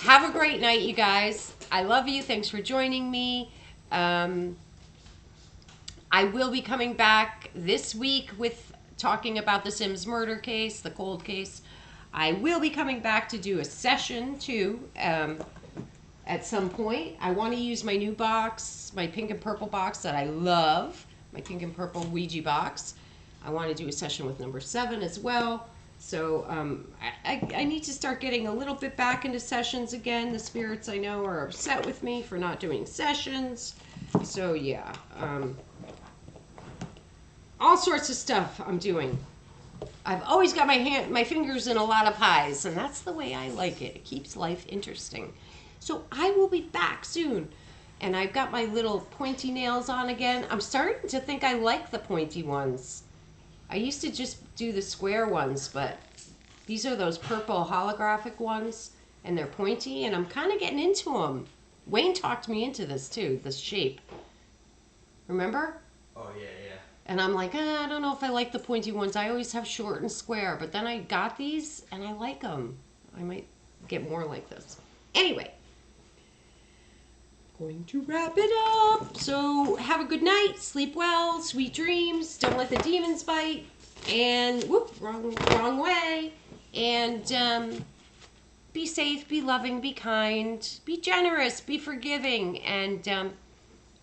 have a great night, you guys. I love you. Thanks for joining me. I will be coming back this week with talking about the Sims murder case, the cold case. I will be coming back to do a session too at some point. I want to use my new box, my pink and purple box that I love, my pink and purple Ouija box. I want to do a session with number 7 as well. So I need to start getting a little bit back into sessions again. The spirits I know are upset with me for not doing sessions. So yeah, all sorts of stuff I'm doing. I've always got my fingers in a lot of pies, and that's the way I like it. It keeps life interesting. So I will be back soon. And I've got my little pointy nails on again. I'm starting to think I like the pointy ones. I used to just do the square ones, but these are those purple holographic ones, and they're pointy, and I'm kind of getting into them. Wayne talked me into this too, this shape. Remember? Oh yeah. And I'm like, I don't know if I like the pointy ones. I always have short and square, but then I got these, and I like them. I might get more like this. Anyway, going to wrap it up. So have a good night, sleep well, sweet dreams, don't let the demons bite, and whoop, wrong way, and be safe, be loving, be kind, be generous, be forgiving, and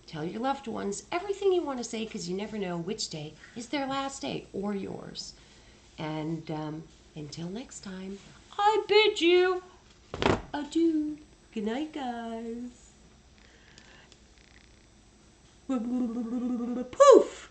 tell your loved ones everything you want to say, because you never know which day is their last day or yours. And until next time, I bid you adieu. Good night, guys. Poof!